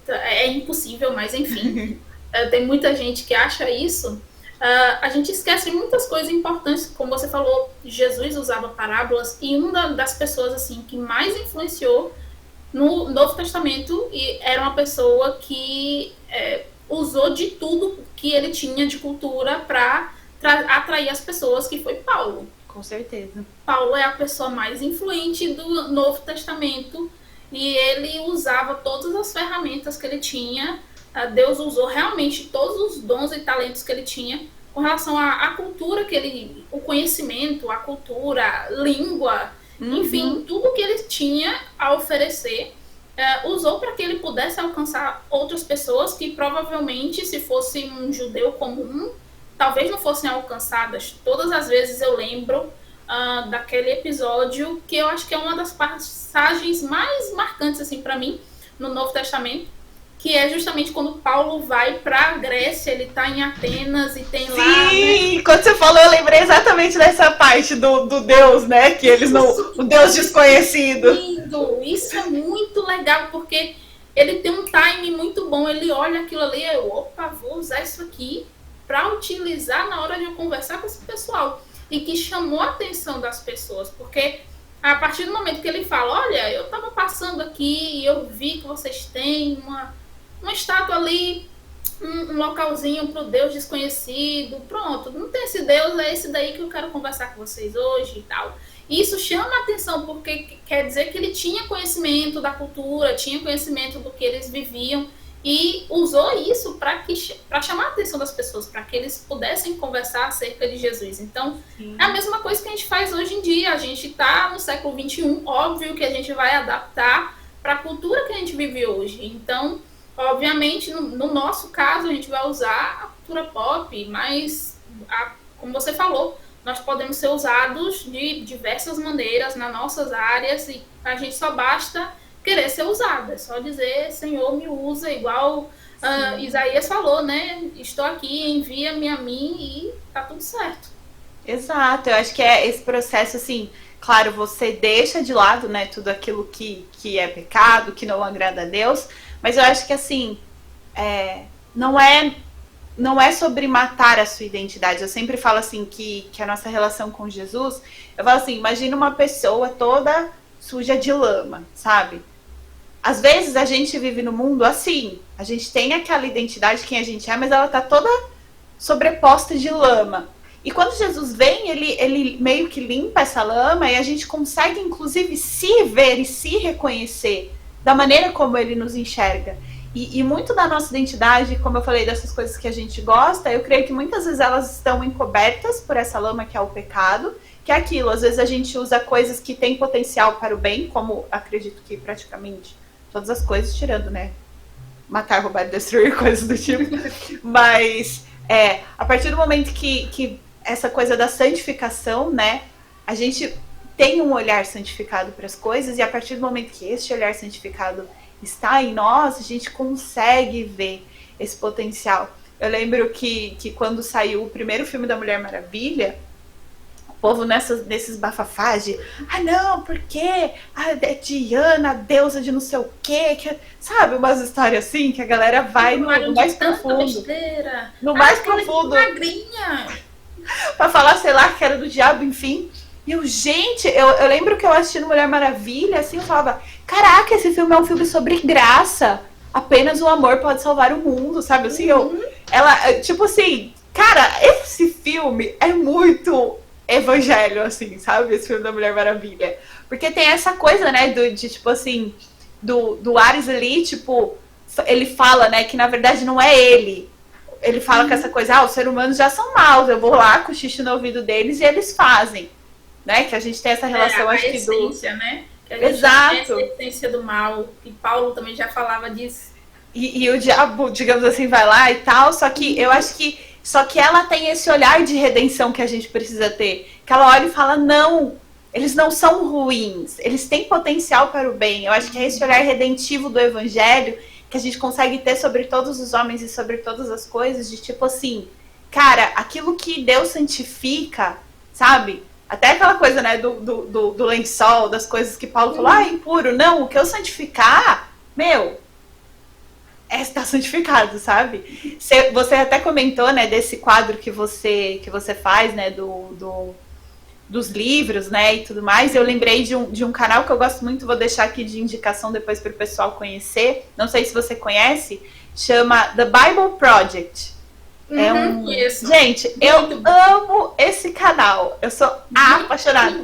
é impossível, mas enfim, tem muita gente que acha isso. A gente esquece muitas coisas importantes, como você falou, Jesus usava parábolas, e uma das pessoas assim que mais influenciou no Novo Testamento era uma pessoa que usou de tudo que ele tinha de cultura para atrair as pessoas, que foi Paulo. Com certeza. Paulo é a pessoa mais influente do Novo Testamento, e ele usava todas as ferramentas que ele tinha. Deus usou realmente todos os dons e talentos que ele tinha com relação à cultura que ele, o conhecimento, a cultura, a língua, enfim, tudo que ele tinha a oferecer, usou para que ele pudesse alcançar outras pessoas que provavelmente, se fosse um judeu comum, talvez não fossem alcançadas. Todas as vezes eu lembro daquele episódio que eu acho que é uma das passagens mais marcantes assim para mim no Novo Testamento, que é justamente quando Paulo vai para a Grécia. Ele tá em Atenas e tem lá... Sim, quando você falou, eu lembrei exatamente dessa parte do Deus, né? Que eles não... O Deus desconhecido. Lindo. Isso é muito legal, porque ele tem um time muito bom. Ele olha aquilo ali e opa, vou usar isso aqui para utilizar na hora de eu conversar com esse pessoal. E que chamou a atenção das pessoas, porque a partir do momento que ele fala, olha, eu estava passando aqui e eu vi que vocês têm uma estátua ali, um localzinho para o Deus desconhecido, pronto, não tem esse Deus, é esse daí que eu quero conversar com vocês hoje e tal. E isso chama a atenção, porque quer dizer que ele tinha conhecimento da cultura, tinha conhecimento do que eles viviam, e usou isso para chamar a atenção das pessoas, para que eles pudessem conversar acerca de Jesus. Então, é a mesma coisa que a gente faz hoje em dia. A gente está no século XXI, óbvio que a gente vai adaptar para a cultura que a gente vive hoje. Então, obviamente, no nosso caso, a gente vai usar a cultura pop, mas, como você falou, nós podemos ser usados de diversas maneiras nas nossas áreas, e a gente só basta querer ser usado. É só dizer, Senhor, me usa, igual Isaías falou, né? Estou aqui, envia-me a mim, e tá tudo certo. Exato, eu acho que é esse processo, assim, claro, você deixa de lado, né, tudo aquilo que é pecado, que não agrada a Deus, mas eu acho que, assim, não é sobre matar a sua identidade. Eu sempre falo, assim, que a nossa relação com Jesus, eu falo assim, imagina uma pessoa toda suja de lama, sabe? Às vezes a gente vive no mundo assim, a gente tem aquela identidade, quem a gente é, mas ela tá toda sobreposta de lama. E quando Jesus vem, ele meio que limpa essa lama, e a gente consegue, inclusive, se ver e se reconhecer da maneira como ele nos enxerga. E muito da nossa identidade, como eu falei, dessas coisas que a gente gosta, eu creio que muitas vezes elas estão encobertas por essa lama que é o pecado, que é aquilo. Às vezes a gente usa coisas que têm potencial para o bem, como acredito que praticamente todas as coisas, tirando, né, matar, roubar, destruir, coisas do tipo. Mas a partir do momento que essa coisa da santificação, né, a gente tem um olhar santificado para as coisas, e a partir do momento que este olhar santificado está em nós, a gente consegue ver esse potencial. Eu lembro que quando saiu o primeiro filme da Mulher Maravilha, o povo nesses bafafás de não, porque a Diana, a deusa de não sei o quê, sabe, umas histórias assim, que a galera vai no mais profundo. No mais profundo. Magrinha. Pra falar, sei lá, que era do diabo, enfim. E eu lembro que eu assisti no Mulher Maravilha, assim, eu falava, caraca, esse filme é um filme sobre graça. Apenas o amor pode salvar o mundo, sabe? Assim, tipo assim, cara, esse filme é muito evangelho, assim, sabe? Esse filme da Mulher Maravilha. Porque tem essa coisa, né, de tipo assim, do Ares ali, tipo, ele fala, né, que na verdade não é ele. Ele fala com essa coisa, os seres humanos já são maus, eu vou lá, cochicho no ouvido deles e eles fazem. Né? Que a gente tem essa relação, acho que essência, né? Que a gente Exato. tem essa essência do mal. E Paulo também já falava disso. E o diabo, digamos assim, vai lá e tal, só que eu acho que ela tem esse olhar de redenção que a gente precisa ter. Que ela olha e fala, não, eles não são ruins, eles têm potencial para o bem. Eu acho que é esse olhar redentivo do evangelho que a gente consegue ter sobre todos os homens e sobre todas as coisas, de tipo assim, cara, aquilo que Deus santifica, sabe? Até aquela coisa, né, do lençol, das coisas que Paulo falou, impuro. Não, o que eu santificar, está santificado, sabe? Você até comentou, né, desse quadro que você faz, né, dos livros, né, e tudo mais. Eu lembrei de um canal que eu gosto muito, vou deixar aqui de indicação depois para o pessoal conhecer. Não sei se você conhece, chama The Bible Project. Isso. Gente, eu amo esse canal. Eu sou apaixonada.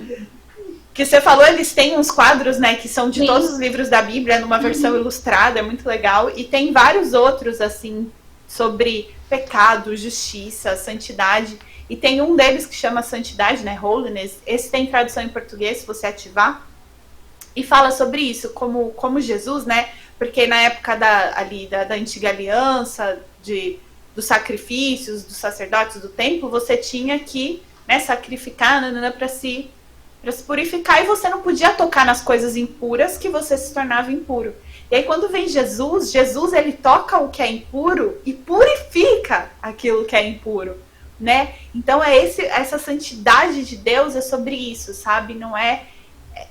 Que você falou, eles têm uns quadros, né, que são de todos os livros da Bíblia, numa versão ilustrada, é muito legal. E tem vários outros, assim, sobre pecado, justiça, santidade. E tem um deles que chama Santidade, né, Holiness. Esse tem tradução em português, se você ativar. E fala sobre isso, como Jesus, né, porque na época da antiga aliança, dos sacrifícios, dos sacerdotes do templo, você tinha que, né, sacrificar para se purificar, e você não podia tocar nas coisas impuras que você se tornava impuro. E aí quando vem Jesus ele toca o que é impuro e purifica aquilo que é impuro, né? Então essa santidade de Deus é sobre isso, sabe? Não é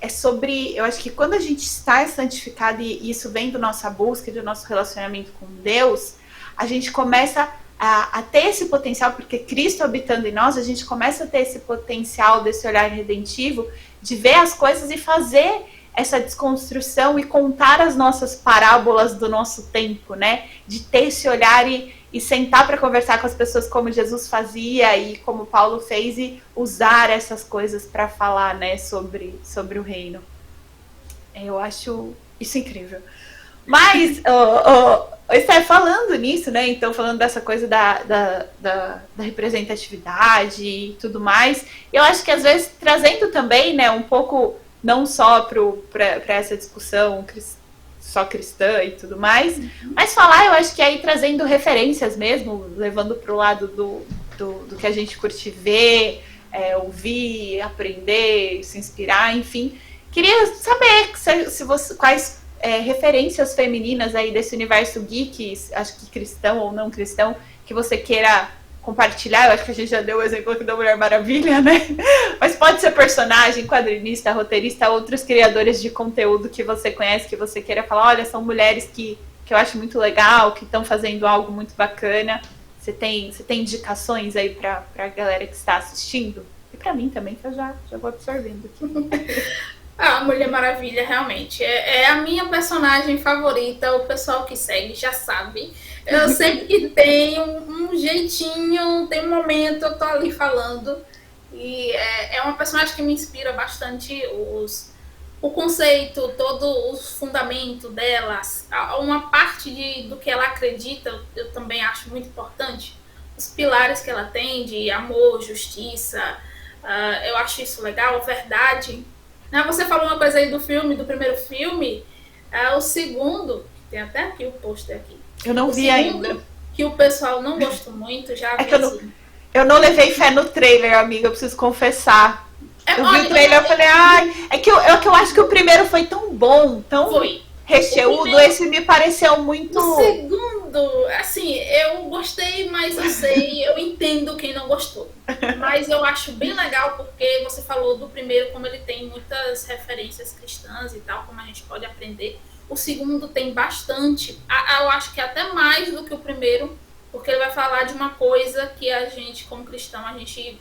sobre, eu acho que quando a gente está santificado, e isso vem da nossa busca, do nosso relacionamento com Deus, a gente começa a ter esse potencial, porque Cristo habitando em nós, a gente começa a ter esse potencial desse olhar redentivo, de ver as coisas e fazer essa desconstrução e contar as nossas parábolas do nosso tempo, né? De ter esse olhar e sentar para conversar com as pessoas como Jesus fazia e como Paulo fez, e usar essas coisas para falar, né, sobre o reino. Eu acho isso incrível. Mas, Esther, falando nisso, né? Então, falando dessa coisa da representatividade e tudo mais, eu acho que às vezes trazendo também, né, um pouco, não só para essa discussão só cristã e tudo mais, mas falar, eu acho que aí trazendo referências mesmo, levando para o lado do que a gente curte ver, ouvir, aprender, se inspirar, enfim. Queria saber se você, quais referências femininas aí desse universo geek, acho que cristão ou não cristão, que você queira compartilhar. Eu acho que a gente já deu o exemplo aqui da Mulher Maravilha, né? Mas pode ser personagem, quadrinista, roteirista, outros criadores de conteúdo que você conhece, que você queira falar, olha, são mulheres que eu acho muito legal, que estão fazendo algo muito bacana. Você tem indicações aí pra galera que está assistindo? E pra mim também, que eu já vou absorvendo aqui. A Mulher Maravilha, realmente, é a minha personagem favorita. O pessoal que segue já sabe. Eu sempre que tem um jeitinho, tem um momento, eu tô ali falando. E é uma personagem que me inspira bastante o conceito, todo o fundamento dela. Uma parte do que ela acredita, eu também acho muito importante. Os pilares que ela tem de amor, justiça, eu acho isso legal, verdade. Você falou uma coisa aí do primeiro filme, o segundo, tem até aqui o pôster aqui. Eu não vi ainda. Que o pessoal não gostou muito, já vi assim. Eu não levei fé no trailer, amiga, eu preciso confessar. Eu vi o trailer e falei, é que eu acho que o primeiro foi tão bom, tão recheudo, esse me pareceu muito... O segundo, assim, eu gostei, mas eu entendo quem não gostou. Mas eu acho bem legal, porque você falou do primeiro, como ele tem muitas referências cristãs e tal, como a gente pode aprender. O segundo tem bastante, eu acho que até mais do que o primeiro, porque ele vai falar de uma coisa que a gente, como cristão, a gente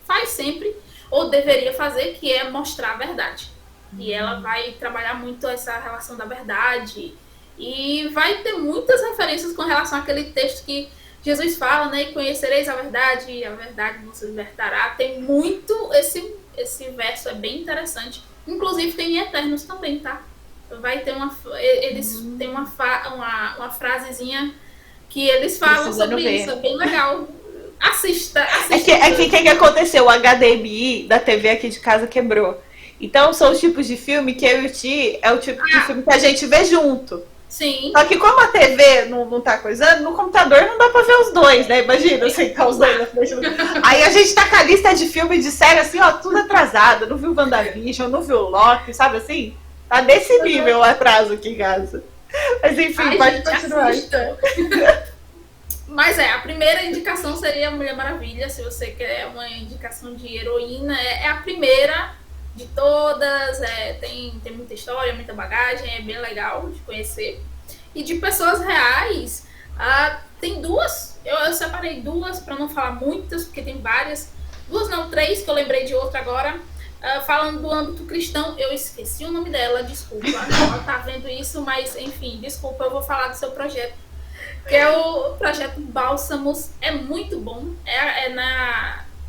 faz sempre. ou deveria fazer, que é mostrar a verdade. E ela vai trabalhar muito essa relação da verdade. E vai ter muitas referências com relação àquele texto que Jesus fala, né? E conhecereis a verdade, e a verdade vos libertará. Tem muito esse verso, é bem interessante. Inclusive tem em Eternos também, tá? Vai ter eles têm uma frasezinha que eles falam Precisando sobre ver. isso, é bem legal. Assista. É que o que aconteceu? O HDMI da TV aqui de casa quebrou. Então são os tipos de filme que eu e o Ti é o tipo de filme que a gente vê junto. Sim. Só que como a TV não tá coisando, no computador não dá pra ver os dois, né? Imagina, sentar os dois na frente do... Aí a gente tá com a lista de filme de série assim, ó, tudo atrasado. Não viu WandaVision, não viu Loki, sabe assim? Tá nesse nível o atraso aqui em casa. Mas enfim, pode continuar. Mas a primeira indicação seria Mulher Maravilha, se você quer uma indicação de heroína. É a primeira de todas, tem muita história, muita bagagem, é bem legal de conhecer. E de pessoas reais, tem duas, eu separei duas para não falar muitas, porque tem várias, duas não, três, que eu lembrei de outra agora. Falando do âmbito cristão, eu esqueci o nome dela, desculpa, ela tá vendo isso, mas enfim, desculpa, eu vou falar do seu projeto, que é o projeto Bálsamos. É muito bom,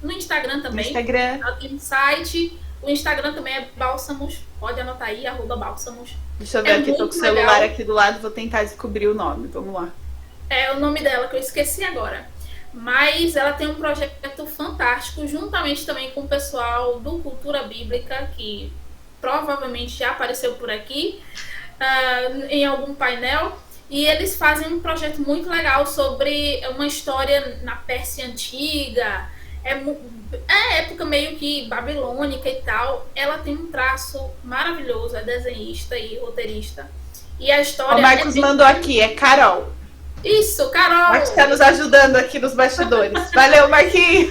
no Instagram também, no Instagram. Ela tem um site. O Instagram também é Bálsamos, pode anotar aí, @Bálsamos. Deixa eu ver aqui, tô com o celular aqui do lado, vou tentar descobrir o nome, vamos lá. É o nome dela, que eu esqueci agora. Mas ela tem um projeto fantástico, juntamente também com o pessoal do Cultura Bíblica, que provavelmente já apareceu por aqui, em algum painel. E eles fazem um projeto muito legal sobre uma história na Pérsia Antiga, é época meio que babilônica e tal. Ela tem um traço maravilhoso, é desenhista e roteirista. E a história... O Marcos mandou aqui, é Carol. Isso, Carol! O Marcos está nos ajudando aqui nos bastidores. Valeu, Marquinhos!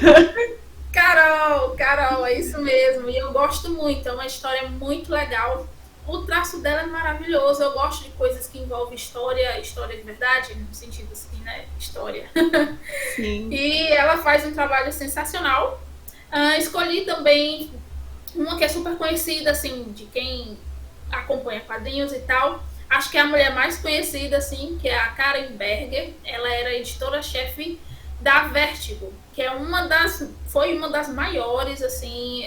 Carol, é isso mesmo. E eu gosto muito, é uma história muito legal. O traço dela é maravilhoso. Eu gosto de coisas que envolvem história de verdade, no sentido assim, né? História. Sim. E ela faz um trabalho sensacional. Escolhi também uma que é super conhecida, assim, de quem acompanha quadrinhos e tal. Acho que é a mulher mais conhecida, assim, que é a Karen Berger. Ela era editora-chefe da Vertigo, que é foi uma das maiores, assim,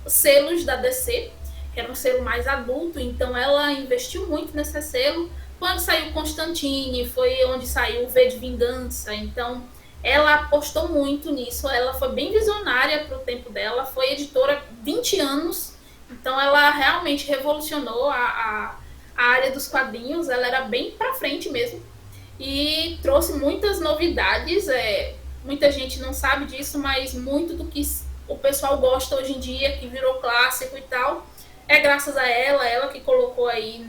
selos da DC, que era um selo mais adulto. Então ela investiu muito nesse selo. Quando saiu Constantine, foi onde saiu o V de Vingança. Então ela apostou muito nisso. Ela foi bem visionária para o tempo dela. Foi editora 20 anos. Então ela realmente revolucionou a área dos quadrinhos. Ela era bem para frente mesmo. E trouxe muitas novidades. Muita gente não sabe disso, mas muito do que o pessoal gosta hoje em dia, que virou clássico e tal, é graças a ela que colocou aí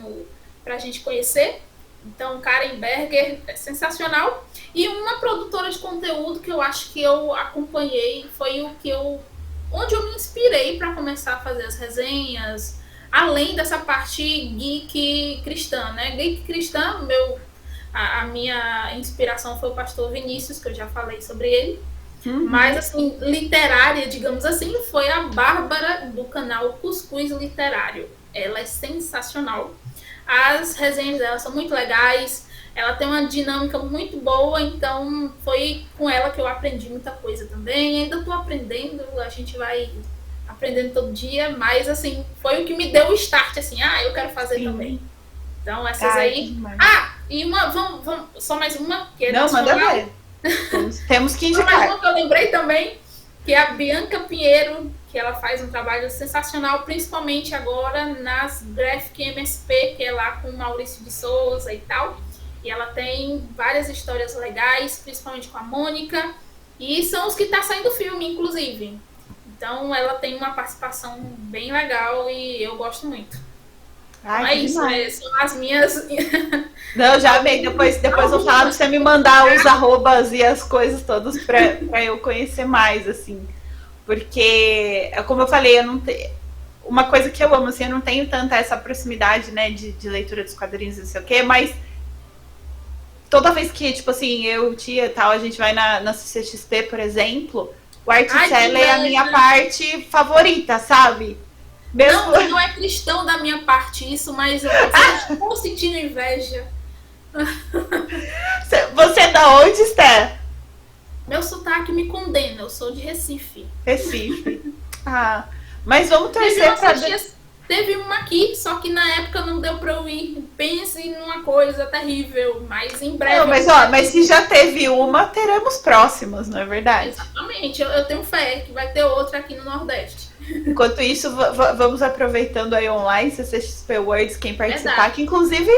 pra gente conhecer. Então, Karen Berger é sensacional. E uma produtora de conteúdo que eu acho que eu acompanhei, foi onde eu me inspirei para começar a fazer as resenhas, além dessa parte geek cristã, né? Geek cristã, a minha inspiração foi o pastor Vinícius, que eu já falei sobre ele. Mas, assim, literária, digamos assim, foi a Bárbara, do canal Cuscuz Literário. Ela é sensacional. As resenhas dela são muito legais. Ela tem uma dinâmica muito boa. Então, foi com ela que eu aprendi muita coisa também. Ainda estou aprendendo. A gente vai aprendendo todo dia. Mas, assim, foi o que me deu o start, assim. Eu quero fazer também. Então, essas aí... E vamos, só mais uma. Que é não, manda ver. Temos que indicar. Mais uma que eu lembrei também, que é a Bianca Pinheiro, que ela faz um trabalho sensacional, principalmente agora nas Graphic MSP, que é lá com o Maurício de Souza e tal. E ela tem várias histórias legais, principalmente com a Mônica. E são os que tá saindo filme, inclusive. Então ela tem uma participação bem legal e eu gosto muito. Ai, isso, são as minhas... Não, já amei. Depois eu vou falar pra você me mandar os arrobas e as coisas todas pra eu conhecer mais, assim. Porque, como eu falei, eu não tenho... Uma coisa que eu amo, assim, eu não tenho tanta essa proximidade, né, de leitura dos quadrinhos e não sei o quê, mas toda vez que, tipo assim, eu, tia e tal, a gente vai na CCXP, por exemplo, o art Ai, que seller é a minha inveja. parte favorita, sabe? Mesmo... Não é cristão da minha parte isso, mas eu estou sentindo inveja. Você é da onde, Sté? Meu sotaque me condena, eu sou de Recife. Recife. Ah, mas vamos Teve torcer uma, pra... teve uma aqui, só que na época não deu pra eu ir. Pense numa coisa terrível, mas em breve. Não, mas se já teve uma, teremos próximas, não é verdade? Exatamente, eu tenho fé que vai ter outra aqui no Nordeste. Enquanto isso, vamos aproveitando aí online, CCXP Worlds, quem participar, Verdade. que inclusive,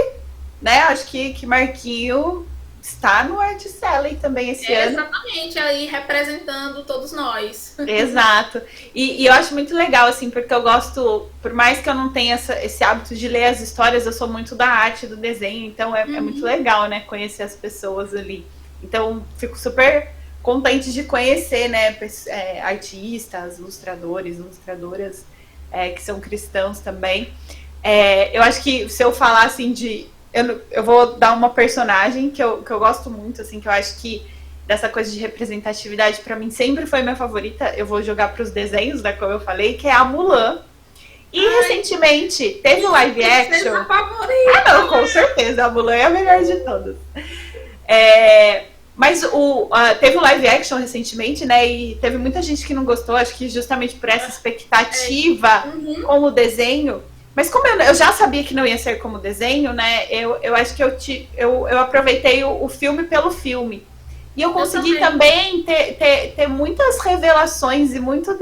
né, acho que Marquinho está no Art Selling também esse ano. Exatamente, aí representando todos nós. Exato. E eu acho muito legal, assim, porque eu gosto, por mais que eu não tenha esse hábito de ler as histórias, eu sou muito da arte, do desenho, então é muito legal, né, conhecer as pessoas ali. Então, fico super contente de conhecer, né, artistas, ilustradores, ilustradoras que são cristãos também. Eu acho que se eu falar, assim, eu vou dar uma personagem que eu gosto muito, assim, que eu acho que dessa coisa de representatividade, pra mim sempre foi minha favorita. Eu vou jogar pros desenhos, né, como eu falei, que é a Mulan. E recentemente teve o live action. Favorita. Ah, não, com certeza, a Mulan é a melhor de todas. Mas teve o live action recentemente, né? E teve muita gente que não gostou, acho que justamente por essa expectativa com o desenho. Mas como eu já sabia que não ia ser como desenho, né? Eu acho que eu aproveitei o filme pelo filme. E eu consegui também ter muitas revelações e muito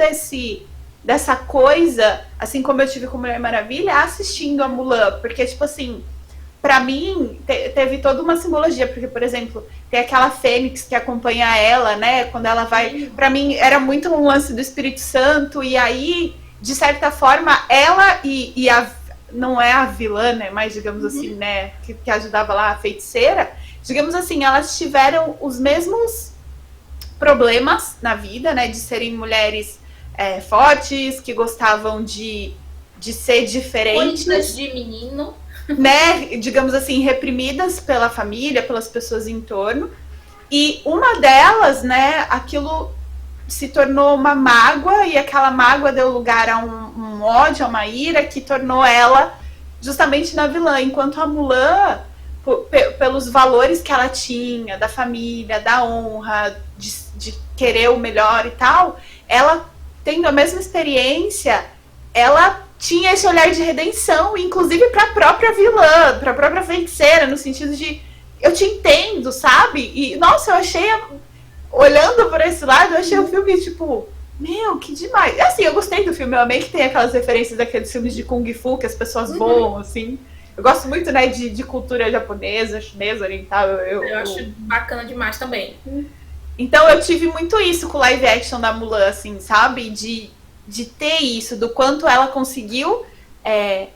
dessa coisa, assim como eu tive com Mulher Maravilha, assistindo a Mulan. Porque, tipo assim, pra mim, teve toda uma simbologia. Porque, por exemplo, tem aquela fênix que acompanha ela, né? Quando ela vai... Pra mim, era muito um lance do Espírito Santo. E aí, de certa forma, ela e a... Não é a vilã, né? Mas, digamos assim, né? Que ajudava lá a feiticeira. Digamos assim, elas tiveram os mesmos problemas na vida, né? De serem mulheres fortes, que gostavam de ser diferentes. Coisas de menino. Né? Digamos assim, reprimidas pela família, pelas pessoas em torno. E uma delas, né? Aquilo se tornou uma mágoa, e aquela mágoa deu lugar a um ódio, a uma ira, que tornou ela justamente na vilã. Enquanto a Mulan, pelos valores que ela tinha, da família, da honra, de querer o melhor e tal, ela, tendo a mesma experiência, ela tinha esse olhar de redenção, inclusive para a própria vilã, para a própria feiticeira, no sentido de, eu te entendo, sabe? E, nossa, eu achei, olhando por esse lado, eu achei o filme, tipo, meu, que demais. Assim, eu gostei do filme, eu amei que tem aquelas referências daqueles filmes de Kung Fu, que as pessoas voam, assim. Eu gosto muito, né, de cultura japonesa, chinesa, oriental. Eu acho bacana demais também. Então eu tive muito isso com o live action da Mulan, assim, sabe? De ter isso, do quanto ela conseguiu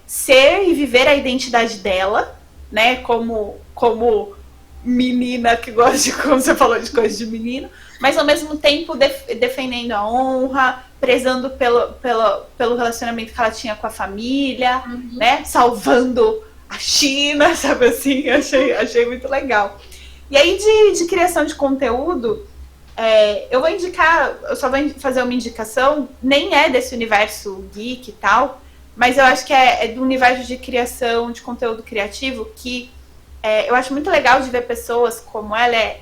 ser e viver a identidade dela, né? Como menina que gosta de, como você falou, de coisa de menino, mas ao mesmo tempo defendendo a honra, prezando pelo relacionamento que ela tinha com a família, né? Salvando a China, sabe assim? Achei muito legal. E aí, de criação de conteúdo, eu só vou fazer uma indicação, nem é desse universo geek e tal, mas eu acho que é do universo de criação de conteúdo criativo, que eu acho muito legal de ver pessoas como ela,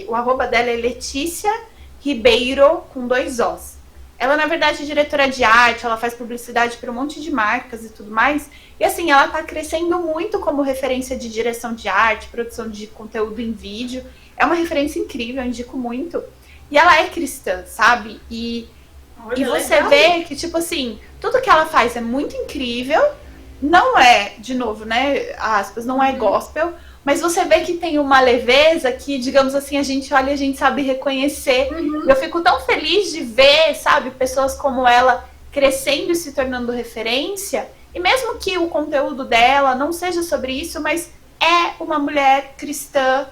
o arroba dela é Letícia Ribeiro, com 2 Os. Ela, na verdade, é diretora de arte, ela faz publicidade para um monte de marcas e tudo mais. E, assim, ela tá crescendo muito como referência de direção de arte, produção de conteúdo em vídeo. É uma referência incrível, eu indico muito. E ela é cristã, sabe? E você vê que, tipo assim, tudo que ela faz é muito incrível. Não é, de novo, né, aspas, não é gospel, mas você vê que tem uma leveza que, digamos assim, a gente olha e a gente sabe reconhecer. Eu fico tão feliz de ver, sabe, pessoas como ela crescendo e se tornando referência. E mesmo que o conteúdo dela não seja sobre isso, mas é uma mulher cristã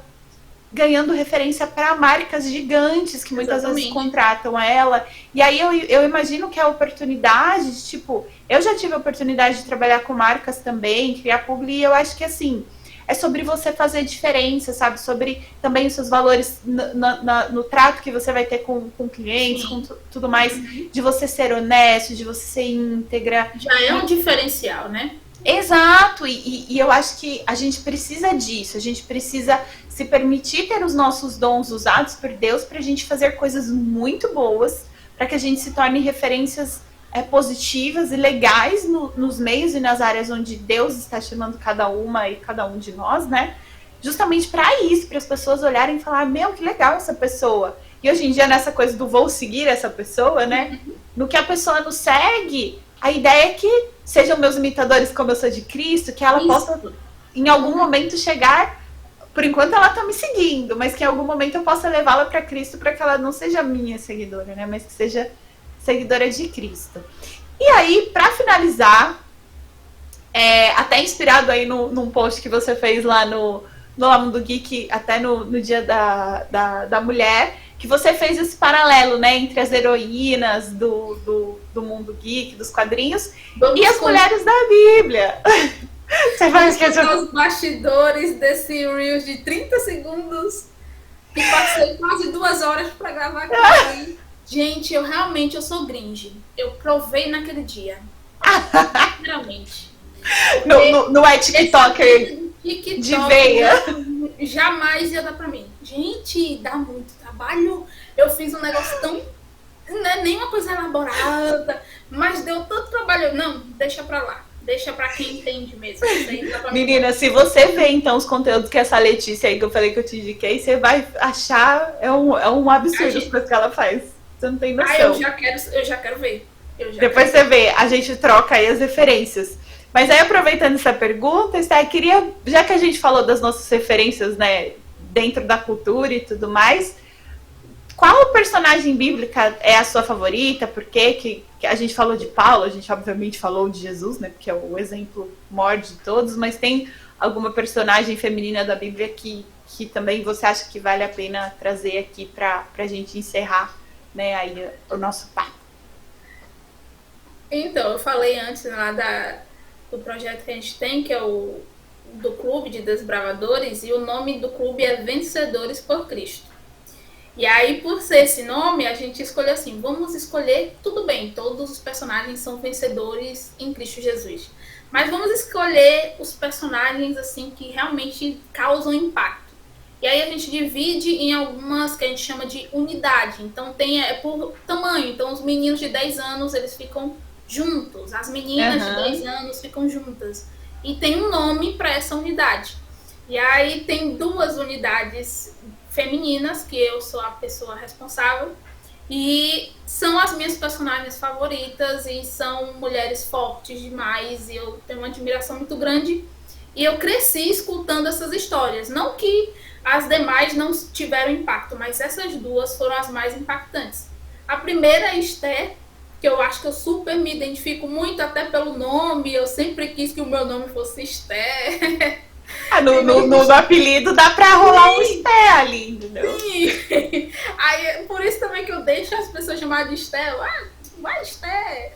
ganhando referência para marcas gigantes que muitas vezes contratam ela. E aí eu imagino que a oportunidade de, tipo, eu já tive a oportunidade de trabalhar com marcas também, criar publi, e eu acho que, assim, é sobre você fazer diferença, sabe? Sobre também os seus valores no trato que você vai ter com clientes, com tudo mais, de você ser honesto, de você ser íntegra. Já é um diferencial, né? Exato, e eu acho que a gente precisa disso, a gente precisa se permitir ter os nossos dons usados por Deus pra gente fazer coisas muito boas, para que a gente se torne referências positivas e legais nos meios e nas áreas onde Deus está chamando cada uma e cada um de nós, né? Justamente para isso, para as pessoas olharem e falar, meu, que legal essa pessoa. E hoje em dia, nessa coisa do vou seguir essa pessoa, né? No que a pessoa nos segue, a ideia é que sejam meus imitadores como eu sou de Cristo, que ela possa, em algum momento, chegar... Por enquanto ela tá me seguindo, mas que em algum momento eu possa levá-la para Cristo, para que ela não seja minha seguidora, né? Mas que seja seguidora de Cristo. E aí, para finalizar, até inspirado aí num post que você fez lá no Mundo Geek, até no dia da mulher, que você fez esse paralelo, né, entre as heroínas do mundo geek, dos quadrinhos, e as mulheres da Bíblia. Você vai esquecer os bastidores desse Reels de 30 segundos e passei quase 2 horas para gravar aqui. Gente, eu sou gringe. Eu provei naquele dia. Literalmente. Não é TikToker de veia. Jamais ia dar pra mim. Gente, dá muito trabalho. Eu fiz um negócio tão... Não é nem uma coisa elaborada, mas deu tanto trabalho. Não, deixa pra lá. Deixa pra quem entende mesmo. Menina, se você vê então os conteúdos que essa Letícia aí que eu falei que eu te indiquei, você vai achar um absurdo as coisas que ela faz. Você não tem noção. Eu já quero ver. Depois você vê, a gente troca aí as referências. Mas aí, aproveitando essa pergunta, queria, já que a gente falou das nossas referências, né, dentro da cultura e tudo mais, qual personagem bíblica é a sua favorita? Por quê? Que a gente falou de Paulo, a gente obviamente falou de Jesus, né, porque é o exemplo maior de todos, mas tem alguma personagem feminina da Bíblia que também você acha que vale a pena trazer aqui pra gente encerrar, né, aí o nosso papo? Então, eu falei antes lá do projeto que a gente tem, que é o do Clube de Desbravadores, e o nome do clube é Vencedores por Cristo. E aí, por ser esse nome, a gente escolheu assim, vamos escolher, tudo bem, todos os personagens são vencedores em Cristo Jesus, mas vamos escolher os personagens assim que realmente causam impacto. E aí a gente divide em algumas que a gente chama de unidade. Então por tamanho. Então os meninos de 10 anos, eles ficam juntos. As meninas de 10 anos ficam juntas. E tem um nome para essa unidade. E aí tem 2 unidades femininas, que eu sou a pessoa responsável. E são as minhas personagens favoritas e são mulheres fortes demais. E eu tenho uma admiração muito grande. E eu cresci escutando essas histórias. Não que as demais não tiveram impacto, mas essas 2 foram as mais impactantes. A primeira é Esther, que eu acho que eu super me identifico muito, até pelo nome. Eu sempre quis que o meu nome fosse Esther. No apelido dá pra rolar um Esther ali, entendeu? Sim. Aí, por isso também que eu deixo as pessoas chamarem de Esther. Vai Esther!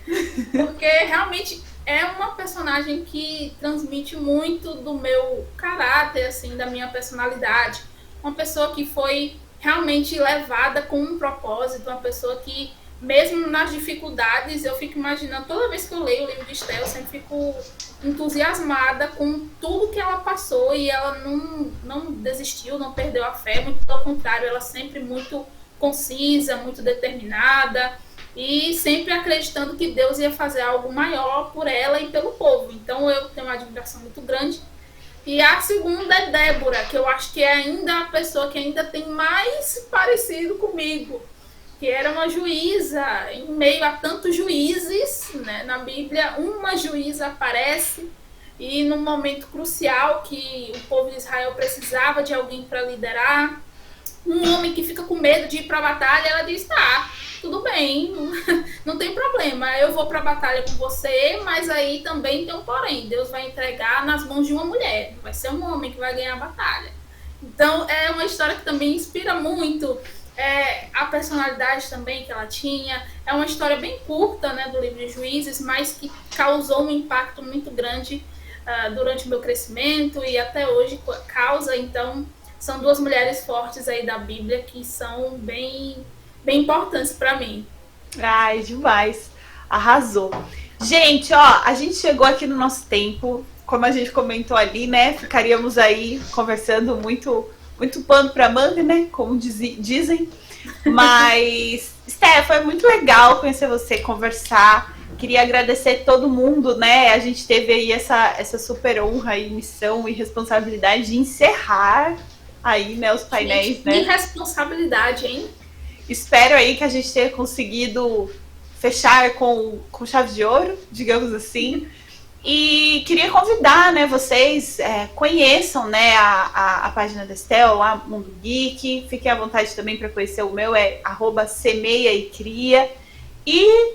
Porque realmente é uma personagem que transmite muito do meu caráter, assim, da minha personalidade. Uma pessoa que foi realmente levada com um propósito, uma pessoa que, mesmo nas dificuldades, eu fico imaginando, toda vez que eu leio o livro de Esther, eu sempre fico entusiasmada com tudo que ela passou e ela não desistiu, não perdeu a fé, muito pelo contrário, ela sempre muito concisa, muito determinada, e sempre acreditando que Deus ia fazer algo maior por ela e pelo povo. Então eu tenho uma admiração muito grande. E a segunda é Débora, que eu acho que é ainda a pessoa que ainda tem mais parecido comigo, que era uma juíza. Em meio a tantos juízes, né, na Bíblia, uma juíza aparece, e num momento crucial que o povo de Israel precisava de alguém para liderar, um homem que fica com medo de ir para a batalha, ela diz, tá, tudo bem, não tem problema, eu vou para a batalha com você, mas aí também tem um porém, Deus vai entregar nas mãos de uma mulher, vai ser um homem que vai ganhar a batalha. Então é uma história que também inspira muito, a personalidade também que ela tinha. É uma história bem curta, né, do livro de Juízes, mas que causou um impacto muito grande durante o meu crescimento e até hoje causa. Então, são duas mulheres fortes aí da Bíblia que são bem, bem importantes para mim. Ai, demais. Arrasou. Gente, ó, a gente chegou aqui no nosso tempo. Como a gente comentou ali, né? Ficaríamos aí conversando muito pano para manga, né? Como dizem. Mas, Steph, foi muito legal conhecer você, conversar. Queria agradecer todo mundo, né? A gente teve aí essa super honra e missão e responsabilidade de encerrar aí, né, os painéis, gente, né? Que responsabilidade, hein? Espero aí que a gente tenha conseguido fechar com chave de ouro, digamos assim. E queria convidar, né, vocês conheçam, né, a página da Estel, lá, Mundo Geek. Fiquem à vontade também para conhecer o meu, é @semeia-e-cria. E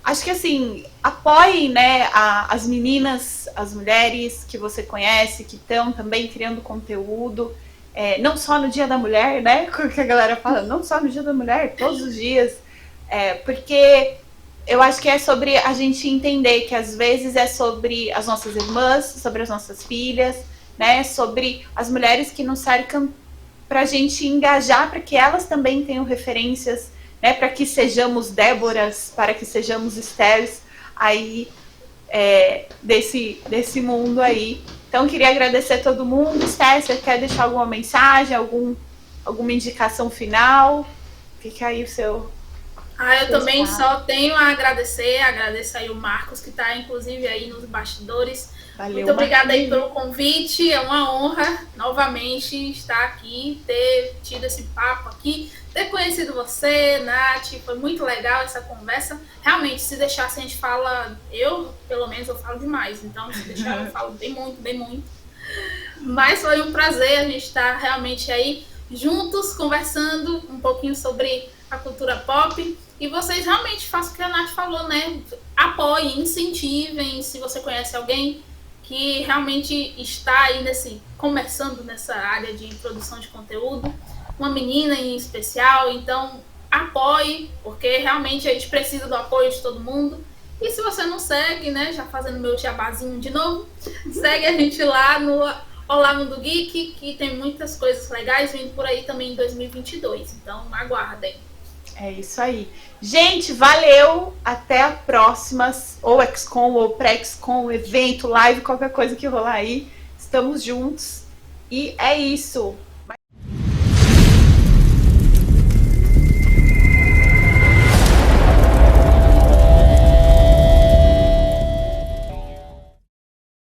acho que assim, apoiem, né, as meninas, as mulheres que você conhece, que estão também criando conteúdo. Não só no Dia da Mulher, né? Porque a galera fala, não só no Dia da Mulher, todos os dias. Porque eu acho que é sobre a gente entender que às vezes é sobre as nossas irmãs, sobre as nossas filhas, né? Sobre as mulheres que nos cercam, para a gente engajar, para que elas também tenham referências, né? Para que sejamos Déboras, para que sejamos Estéreis aí desse mundo aí. Então, queria agradecer a todo mundo. Esther, você quer deixar alguma mensagem, alguma indicação final? Fica aí o seu... Eu também só tenho a agradecer. Agradeço aí o Marcos, que está, inclusive, aí nos bastidores. Valeu, muito obrigada Marquinhos. aí pelo convite. É uma honra, novamente, estar aqui, ter tido esse papo aqui, ter conhecido você, Nath. Foi muito legal essa conversa. Realmente, se deixasse, a gente fala... Eu, pelo menos, eu falo demais. Então, se deixar, eu falo bem muito, bem muito. Mas foi um prazer a gente estar realmente aí juntos, conversando um pouquinho sobre a cultura pop. E vocês realmente façam o que a Nath falou, né? Apoiem, incentivem. Se você conhece alguém que realmente está aí começando nessa área de produção de conteúdo, uma menina em especial, então apoie, porque realmente a gente precisa do apoio de todo mundo. E se você não segue, né, já fazendo meu jabazinho de novo, segue a gente lá no Olá Mundo Geek, que tem muitas coisas legais vindo por aí também em 2022, então aguardem. É isso aí. Gente, valeu! Até a próxima, ou XCOM, ou pré-XCOM, evento, live, qualquer coisa que rolar aí. Estamos juntos. E é isso.